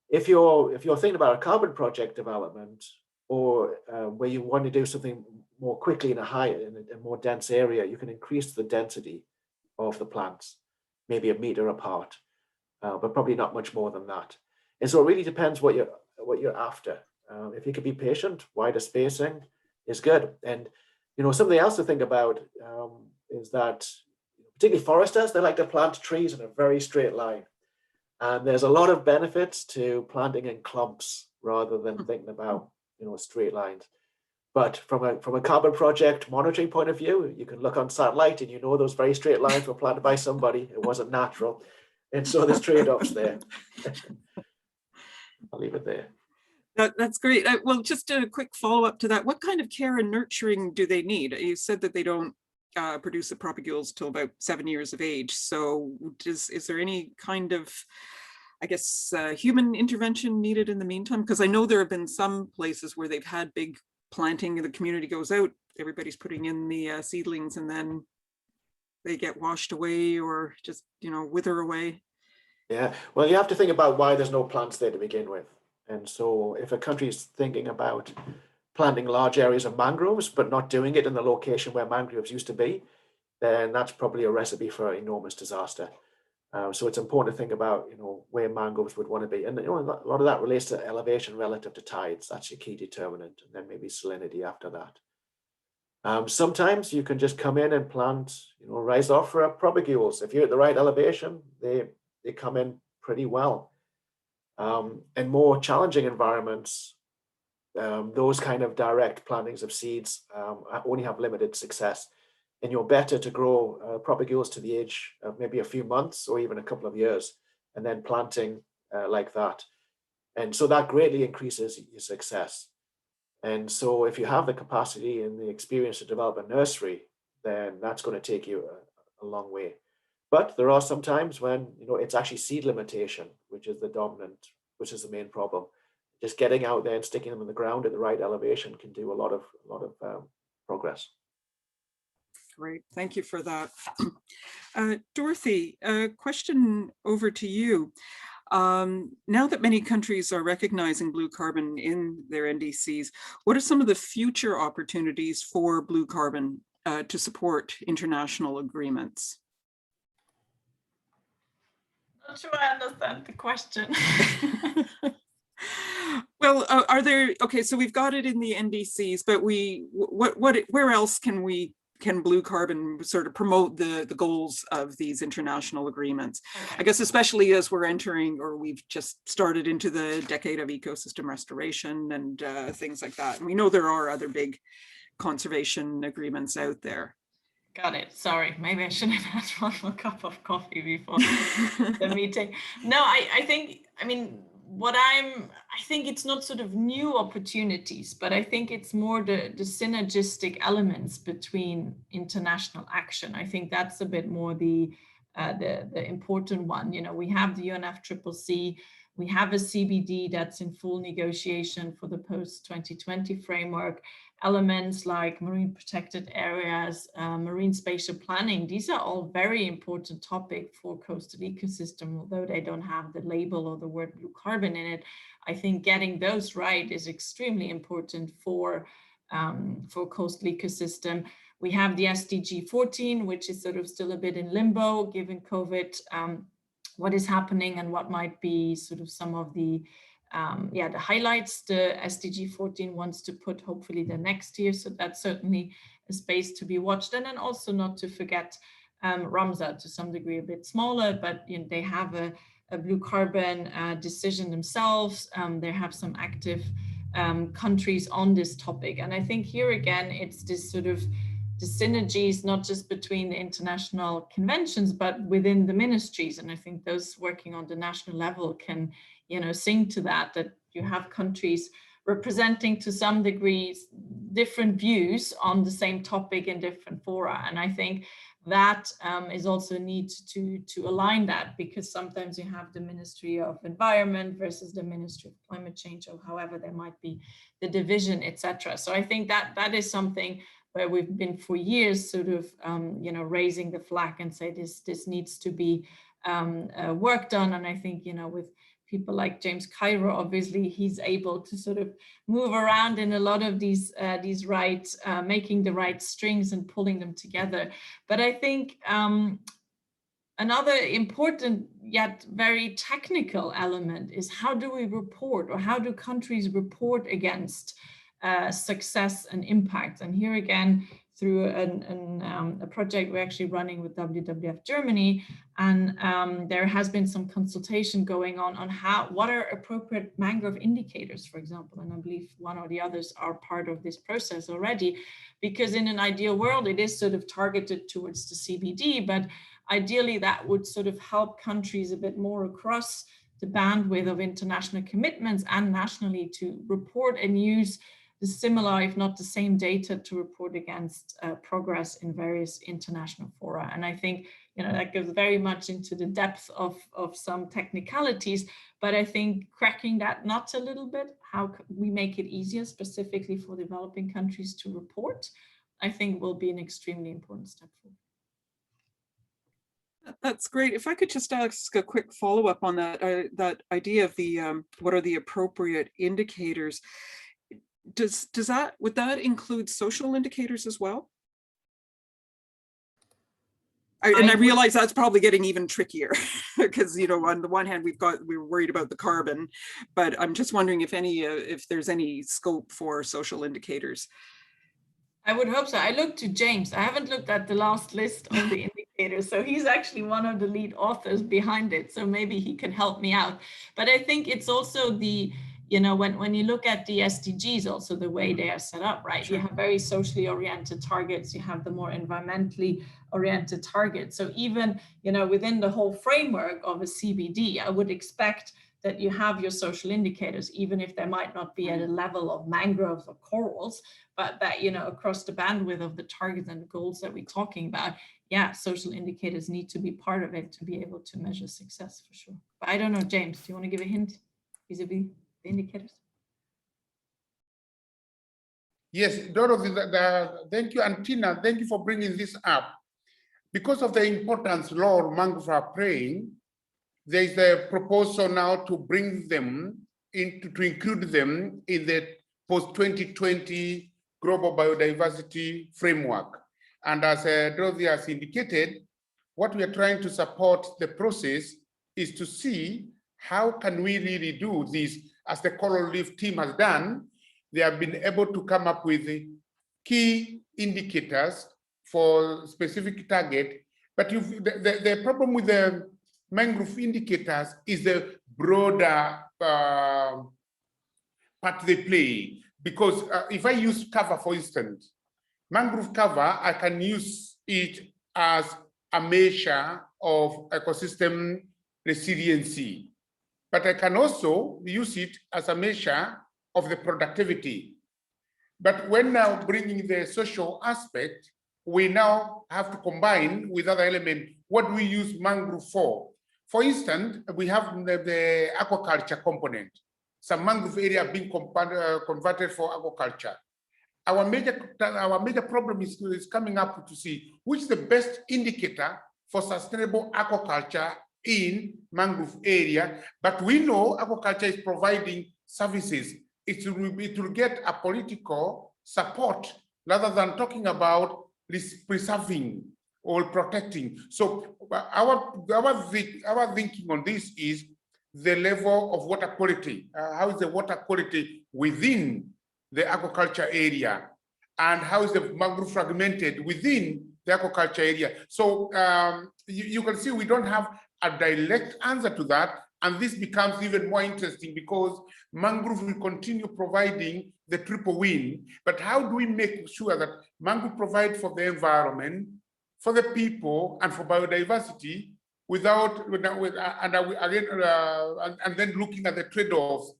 If you're thinking about a carbon project development, or where you want to do something more quickly in a more dense area, you can increase the density of the plants, maybe 1 meter apart, but probably not much more than that. And so it really depends what you're after. If you can be patient, wider spacing is good. And something else to think about is that, particularly foresters, they like to plant trees in a very straight line. And there's a lot of benefits to planting in clumps rather than thinking about, straight lines. But from a carbon project monitoring point of view, you can look on satellite and those very straight lines were planted by somebody. It wasn't natural. And so there's trade-offs there. I'll leave it there. That's great. Well, just a quick follow-up to that. What kind of care and nurturing do they need? You said that they don't produce the propagules till about 7 years of age. So is there any kind of, I guess, human intervention needed in the meantime? Because I know there have been some places where they've had big planting and the community goes out, everybody's putting in the seedlings, and then they get washed away or just, wither away. Yeah, well, you have to think about why there's no plants there to begin with. And so if a country is thinking about planting large areas of mangroves, but not doing it in the location where mangroves used to be, then that's probably a recipe for enormous disaster. So it's important to think about, where mangroves would want to be. And a lot of that relates to elevation relative to tides. That's your key determinant, and then maybe salinity after that. Sometimes you can just come in and plant, Rhizophora propagules. If you're at the right elevation, they come in pretty well. In more challenging environments, those kind of direct plantings of seeds only have limited success. And you're better to grow propagules to the age of maybe a few months or even a couple of years, and then planting like that. And so that greatly increases your success. And so if you have the capacity and the experience to develop a nursery, then that's going to take you a long way. But there are some times when, it's actually seed limitation, which is the main problem. Just getting out there and sticking them in the ground at the right elevation can do a lot of progress. Great, thank you for that. Dorothy, a question over to you. Now that many countries are recognizing blue carbon in their NDCs, what are some of the future opportunities for blue carbon to support international agreements? Not sure I understand the question. Well, okay, so we've got it in the NDCs, but where else can blue carbon sort of promote the goals of these international agreements? Okay. I guess especially as we're entering, or we've just started into the decade of ecosystem restoration and things like that. And we know there are other big conservation agreements out there. Got it. Sorry, maybe I should have had one more cup of coffee before the meeting. No, I think, I mean, I think it's not sort of new opportunities, but I think it's more the synergistic elements between international action. I think that's a bit more the important one. You know, we have the UNFCCC, we have a CBD that's in full negotiation for the post-2020 framework. Elements like marine protected areas, marine spatial planning, these are all very important topics for coastal ecosystem, although they don't have the label or the word blue carbon in it. I think getting those right is extremely important for coastal ecosystem. We have the SDG 14, which is sort of still a bit in limbo given COVID, what is happening and what might be sort of some of the the highlights the SDG 14 wants to put hopefully the next year. So that's certainly a space to be watched. And then also not to forget Ramsar, to some degree a bit smaller, but you know, they have a blue carbon decision themselves. They have some active countries on this topic. And I think here again, it's this sort of the synergies, not just between the international conventions, but within the ministries. And I think those working on the national level can, you know, sing to that you have countries representing to some degree different views on the same topic in different fora. And I think that is also need to align that, because sometimes you have the Ministry of Environment versus the Ministry of Climate Change, or however there might be the division, etc. So I think that is something where we've been for years sort of, you know, raising the flag and say this needs to be worked on. And I think, you know, with people like James Ciro, obviously he's able to sort of move around in a lot of these rights, making the right strings and pulling them together. But I think another important yet very technical element is how do we report, or how do countries report against success and impact? And here again, through a project we're actually running with WWF Germany, and there has been some consultation going on what are appropriate mangrove indicators, for example, and I believe one or the others are part of this process already, because in an ideal world, it is sort of targeted towards the CBD, but ideally that would sort of help countries a bit more across the bandwidth of international commitments and nationally to report and use the similar, if not the same data to report against progress in various international fora. And I think, you know, that goes very much into the depth of some technicalities, but I think cracking that nut a little bit, how we make it easier specifically for developing countries to report, I think will be an extremely important step forward. That's great. If I could just ask a quick follow-up on that, that idea of the what are the appropriate indicators? Would that include social indicators as well? I realize that's probably getting even trickier because, you know, on the one hand, we're worried about the carbon, but I'm just wondering if there's any scope for social indicators. I would hope so. I looked to James. I haven't looked at the last list of the indicators, so he's actually one of the lead authors behind it. So maybe he can help me out. But I think it's also the, you know, when you look at the SDGs, also the way they are set up, right? Sure. You have very socially oriented targets, you have the more environmentally oriented targets. So even, you know, within the whole framework of a CBD, I would expect that you have your social indicators, even if they might not be at a level of mangroves or corals, but that, you know, across the bandwidth of the targets and goals that we're talking about, yeah, social indicators need to be part of it to be able to measure success for sure. But I don't know, James, do you want to give a hint vis-a-vis the indicators? Yes, Dorothy, thank you, and Tina, thank you for bringing this up. Because of the importance Lord Mangrove are playing, there is a proposal now to bring them to include them in the post-2020 global biodiversity framework. And as Dorothy has indicated, what we are trying to support the process is to see how can we really do this, as the Coral Reef team has done. They have been able to come up with key indicators for specific target. But the problem with the mangrove indicators is the broader part they play. Because if I use cover, for instance, Mangrove cover, I can use it as a measure of ecosystem resiliency, but I can also use it as a measure of the productivity. But when now bringing the social aspect, we now have to combine with other elements. What do we use mangrove for? For instance, we have the aquaculture component. Some mangrove area being converted for aquaculture. Our major problem is coming up to see which is the best indicator for sustainable aquaculture in mangrove area. But we know aquaculture is providing services. It will get a political support rather than talking about preserving or protecting. So our thinking on this is the level of water quality. How is the water quality within the aquaculture area, and how is the mangrove fragmented within the aquaculture area? So you can see we don't have a direct answer to that, and this becomes even more interesting because mangrove will continue providing the triple win. But how do we make sure that mangrove provide for the environment, for the people, and for biodiversity without and then looking at the trade-offs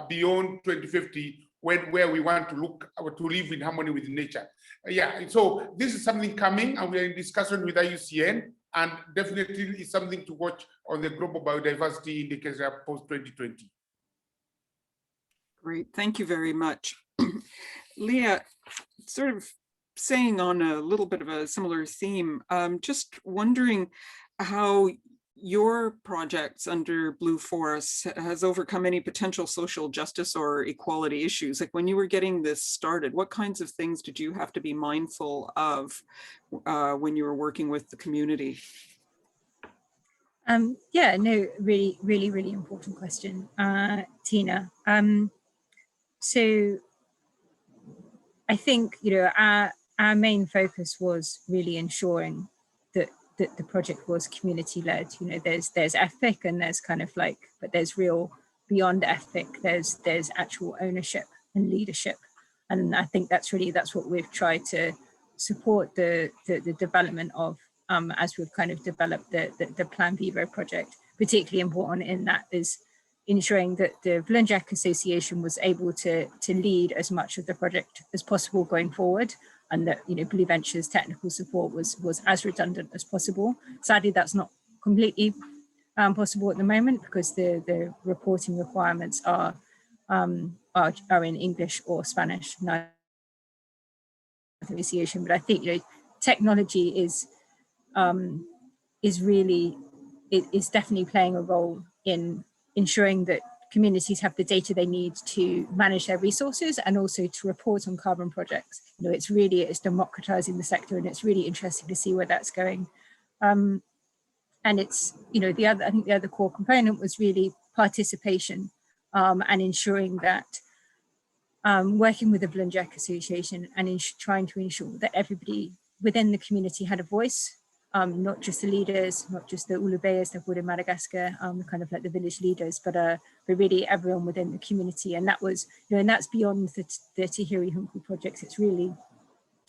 beyond 2050, where we want to look to live in harmony with nature. Yeah, so this is something coming, and we are in discussion with IUCN, and definitely is something to watch on the global biodiversity indicator post 2020. Great, thank you very much. Leah, sort of saying on a little bit of a similar theme, just wondering how your projects under Blue Forests has overcome any potential social justice or equality issues. Like when you were getting this started, what kinds of things did you have to be mindful of when you were working with the community? Yeah, no, really important question, Tina. So I think, you know, our main focus was really ensuring that the project was community-led. You know, there's ethic and there's kind of like, but there's real beyond ethic. There's actual ownership and leadership, and I think that's what we've tried to support the development of as we've kind of developed the Plan Vivo project. Particularly important in that is ensuring that the Bloomberg Association was able to lead as much of the project as possible going forward, and that, you know, Blue Ventures technical support was as redundant as possible. Sadly, that's not completely possible at the moment because the reporting requirements are in English or Spanish, neither association. But I think, you know, technology is definitely playing a role in ensuring that communities have the data they need to manage their resources and also to report on carbon projects. You know, it's democratizing the sector, and it's really interesting to see where that's going. And it's, you know, I think the other core component was really participation and ensuring that working with the Bloomberg Association and trying to ensure that everybody within the community had a voice. Not just the leaders, not just the Ulubeas that were in Madagascar, kind of like the village leaders, but really everyone within the community. And that was, you know, and that's beyond the Tahiri Hunku projects. It's really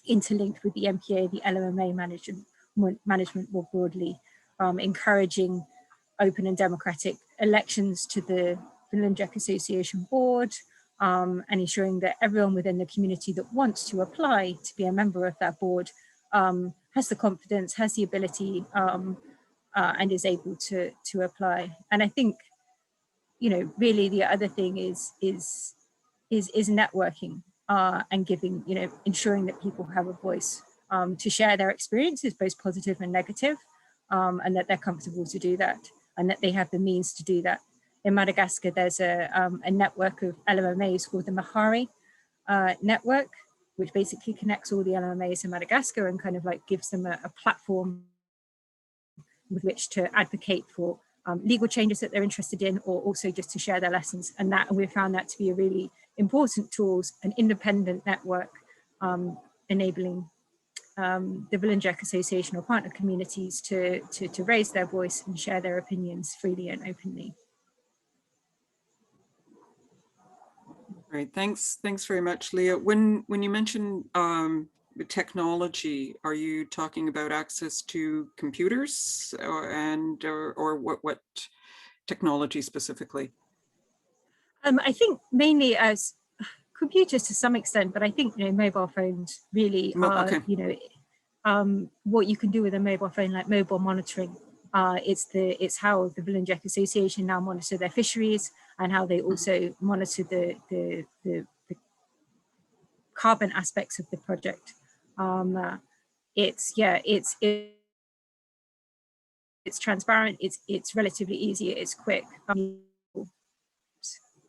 interlinked with the MPA, the LMA management more broadly, encouraging open and democratic elections to the Bloomberg Association board, and ensuring that everyone within the community that wants to apply to be a member of that board has the confidence, has the ability, and is able to apply. And I think, you know, really the other thing is networking and giving, you know, ensuring that people have a voice to share their experiences, both positive and negative, and that they're comfortable to do that, and that they have the means to do that. In Madagascar, there's a network of LMMAs called the Mahari network, which basically connects all the LMMAs in Madagascar and kind of like gives them a platform with which to advocate for legal changes that they're interested in, or also just to share their lessons. And we found that to be a really important tool, an independent network enabling the Bloomberg Association or partner communities to raise their voice and share their opinions freely and openly. Great, thanks very much, Leah. When you mentioned technology, are you talking about access to computers or what technology specifically? I think mainly as computers to some extent, but I think, you know, mobile phones really are, Okay. you know, what you can do with a mobile phone, like mobile monitoring. It's how the Bloomberg Association now monitor their fisheries, and how they also monitor the carbon aspects of the project. It's transparent. It's relatively easy. It's quick.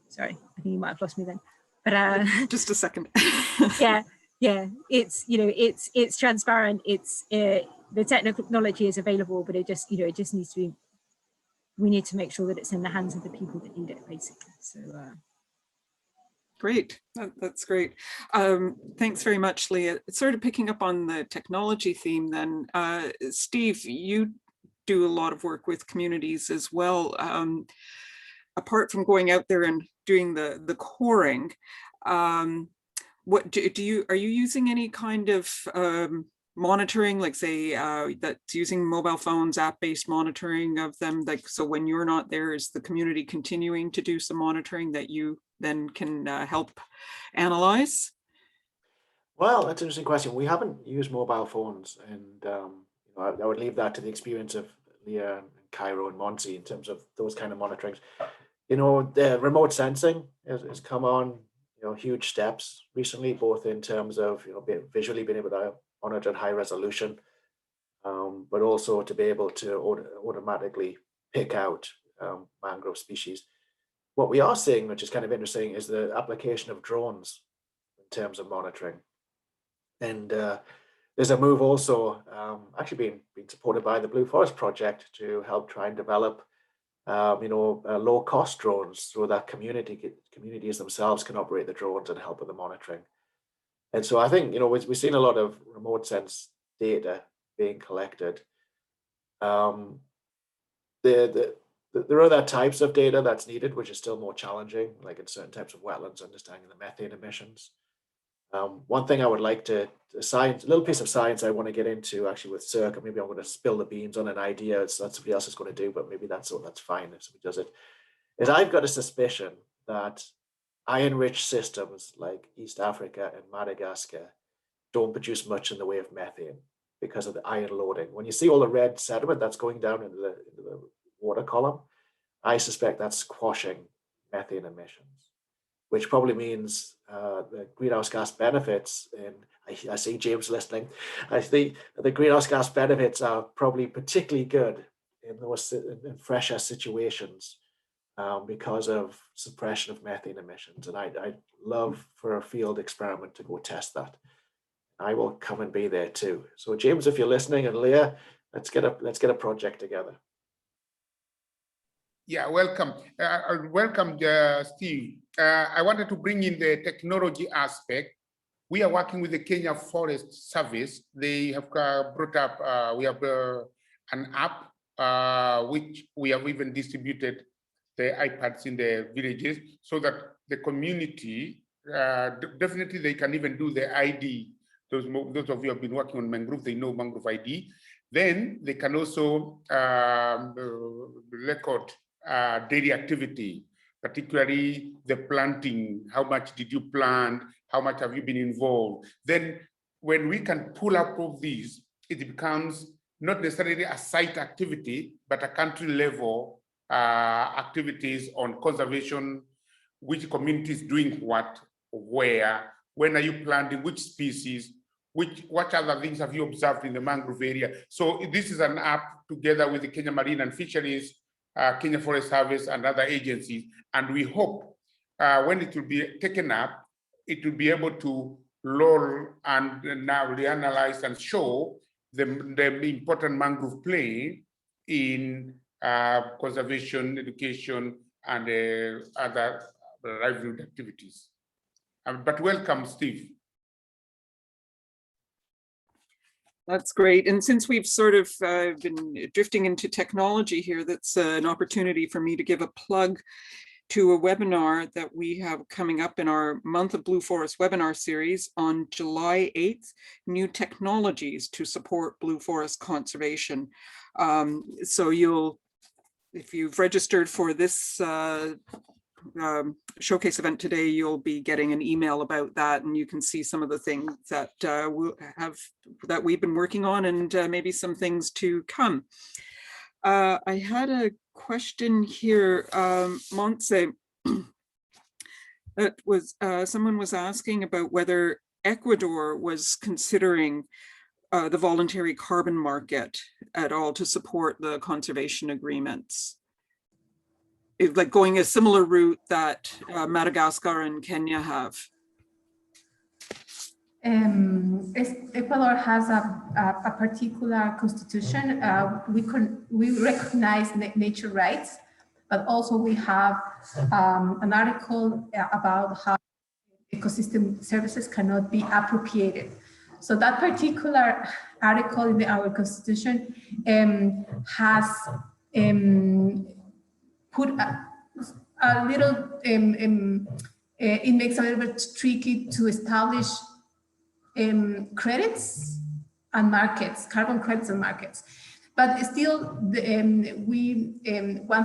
Sorry, I think you might have lost me then. But just a second. yeah. It's, you know, it's transparent. It's the technology is available, but it just, you know, it just needs to be. We need to make sure that it's in the hands of the people that need it, basically. So. Great, that's great. Thanks very much, Leah. Sort of picking up on the technology theme then, Steve, you do a lot of work with communities as well. Apart from going out there and doing the coring, what are you using any kind of monitoring, like say that's using mobile phones, app-based monitoring of them, like so when you're not there, is the community continuing to do some monitoring that you then can help analyze? Well, that's an interesting question. We haven't used mobile phones, and you know, I would leave that to the experience of Leah and Cairo and Monty in terms of those kind of monitorings. You know, the remote sensing has come on, you know, huge steps recently, both in terms of, you know, visually being able to monitor at high resolution, but also to be able to automatically pick out mangrove species. What we are seeing, which is kind of interesting, is the application of drones in terms of monitoring. And there's a move also actually being supported by the Blue Forest Project to help try and develop you know, low-cost drones so that communities themselves can operate the drones and help with the monitoring. And so I think, you know, we've seen a lot of remote sense data being collected. There are other types of data that's needed, which is still more challenging, like in certain types of wetlands, understanding the methane emissions. One thing I would like to, a little piece of science I want to get into actually with Circa, maybe I'm going to spill the beans on an idea that somebody else is going to do, but maybe that's fine if somebody does it, is I've got a suspicion that iron-rich systems like East Africa and Madagascar don't produce much in the way of methane because of the iron loading. When you see all the red sediment that's going down into the water column, I suspect that's squashing methane emissions, which probably means the greenhouse gas benefits, and I see James listening, I think the greenhouse gas benefits are probably particularly good in those in fresher situations because of suppression of methane emissions. And I'd love for a field experiment to go test that. I will come and be there too. So James, if you're listening, and Leah, let's get a project together. Yeah, welcome. Welcome, Steve. I wanted to bring in the technology aspect. We are working with the Kenya Forest Service. They have brought up, we have an app, which we have even distributed the iPads in the villages so that the community, definitely they can even do the ID. Those of you who have been working on mangrove, they know mangrove ID. Then they can also record daily activity, particularly the planting. How much did you plant? How much have you been involved? Then when we can pull up all these, it becomes not necessarily a site activity, but a country level activities on conservation, which community is doing what, where, when are you planting, which species, what other things have you observed in the mangrove area? So this is an app together with the Kenya Marine and Fisheries, Kenya Forest Service and other agencies. And we hope when it will be taken up, it will be able to roll and now reanalyze and show the important mangrove play in conservation, education, and other livelihood activities. But welcome, Steve. That's great. And since we've sort of been drifting into technology here, that's an opportunity for me to give a plug to a webinar that we have coming up in our Month of Blue Forest webinar series on July 8th, New Technologies to Support Blue Forest Conservation. So if you've registered for this showcase event today, you'll be getting an email about that, and you can see some of the things that we've been working on, and maybe some things to come. I had a question here, Montse, that was someone was asking about whether Ecuador was considering the voluntary carbon market at all to support the conservation agreements. Like going a similar route that Madagascar and Kenya have. Ecuador has a particular constitution. We recognize nature rights, but also we have an article about how ecosystem services cannot be appropriated. So that particular article in our constitution has put a little, it makes a little bit tricky to establish credits and markets, carbon credits and markets. But still, one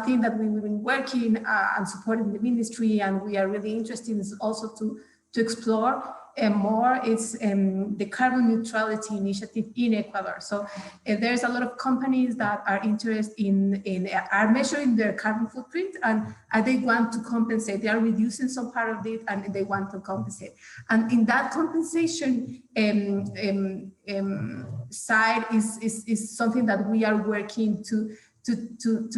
thing that we've been working and supporting the ministry, and we are really interested in, is also to explore more is the carbon neutrality initiative in Ecuador. So there's a lot of companies that are interested are measuring their carbon footprint, and they want to compensate. They are reducing some part of it, and they want to compensate. And in that compensation side is something that we are working to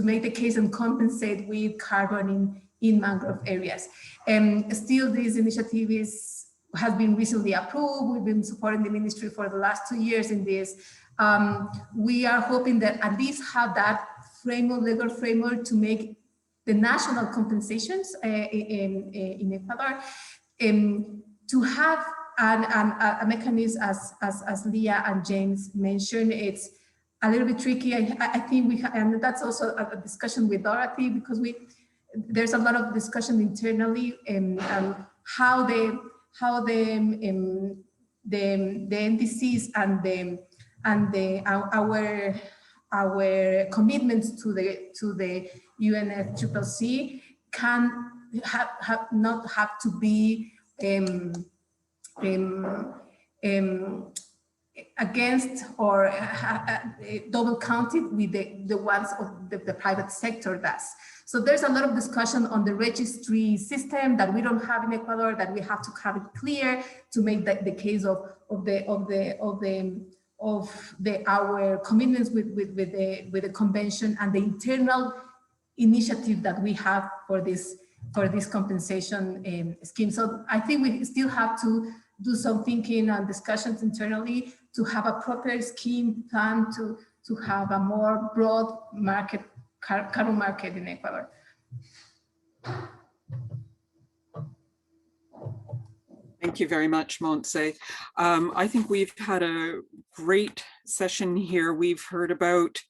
make the case and compensate with carbon in mangrove areas. Still, this initiative has been recently approved. We've been supporting the ministry for the last 2 years in this. We are hoping that at least have that legal framework to make the national compensations in Ecuador, to have a mechanism as Leah and James mentioned. It's a little bit tricky. I think and that's also a discussion with Dorothy, because there's a lot of discussion internally how the NDCs and our commitments to the UNFCCC can not have to be against or double counted with the ones of the private sector does. So there's a lot of discussion on the registry system that we don't have in Ecuador, that we have to have it clear to make the case of our commitments with the convention and the internal initiative that we have for this compensation scheme. So I think we still have to do some thinking and discussions internally to have a proper scheme plan to have a more broad market, carbon market in Ecuador. Thank you very much, Montse. I think we've had a great session here. We've heard about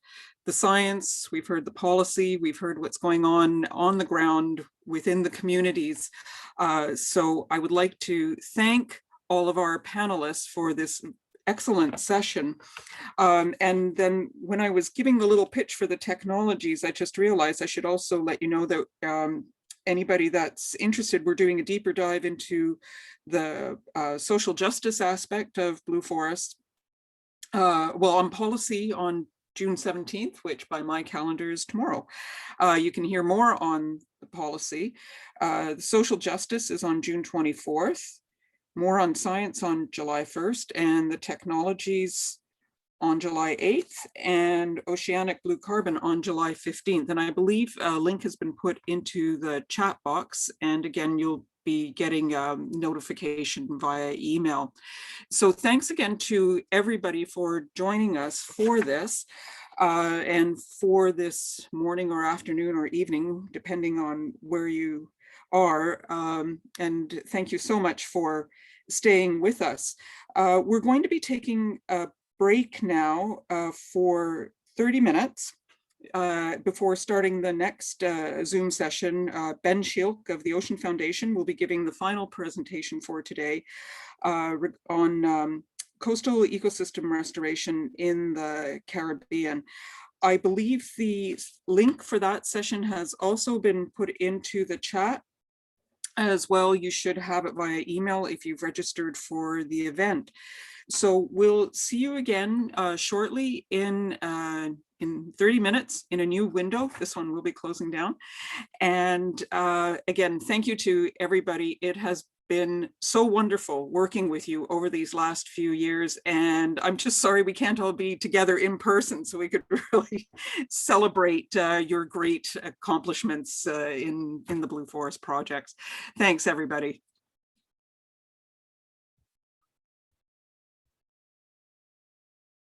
the science, we've heard the policy, we've heard what's going on the ground within the communities. So I would like to thank all of our panelists for this excellent session. And then when I was giving the little pitch for the technologies, I just realized I should also let you know that anybody that's interested, we're doing a deeper dive into the social justice aspect of Blue Forest. Well, on policy on June 17th, which by my calendar is tomorrow. You can hear more on the policy. The social justice is on June 24th. More on science on July 1st, and the technologies on July 8th, and oceanic blue carbon on July 15th. And I believe a link has been put into the chat box. And again, you'll be getting a notification via email. So thanks again to everybody for joining us for this. And for this morning or afternoon or evening, depending on where you are. And thank you so much for staying with us. We're going to be taking a break now for 30 minutes. Before starting the next Zoom session, Ben Schilk of the Ocean Foundation will be giving the final presentation for today on coastal ecosystem restoration in the Caribbean. I believe the link for that session has also been put into the chat as well. You should have it via email if you've registered for the event. So we'll see you again shortly in 30 minutes in a new window. This one will be closing down. And again, thank you to everybody. It has been so wonderful working with you over these last few years. And I'm just sorry we can't all be together in person so we could really celebrate your great accomplishments in the Blue Forest projects. Thanks, everybody.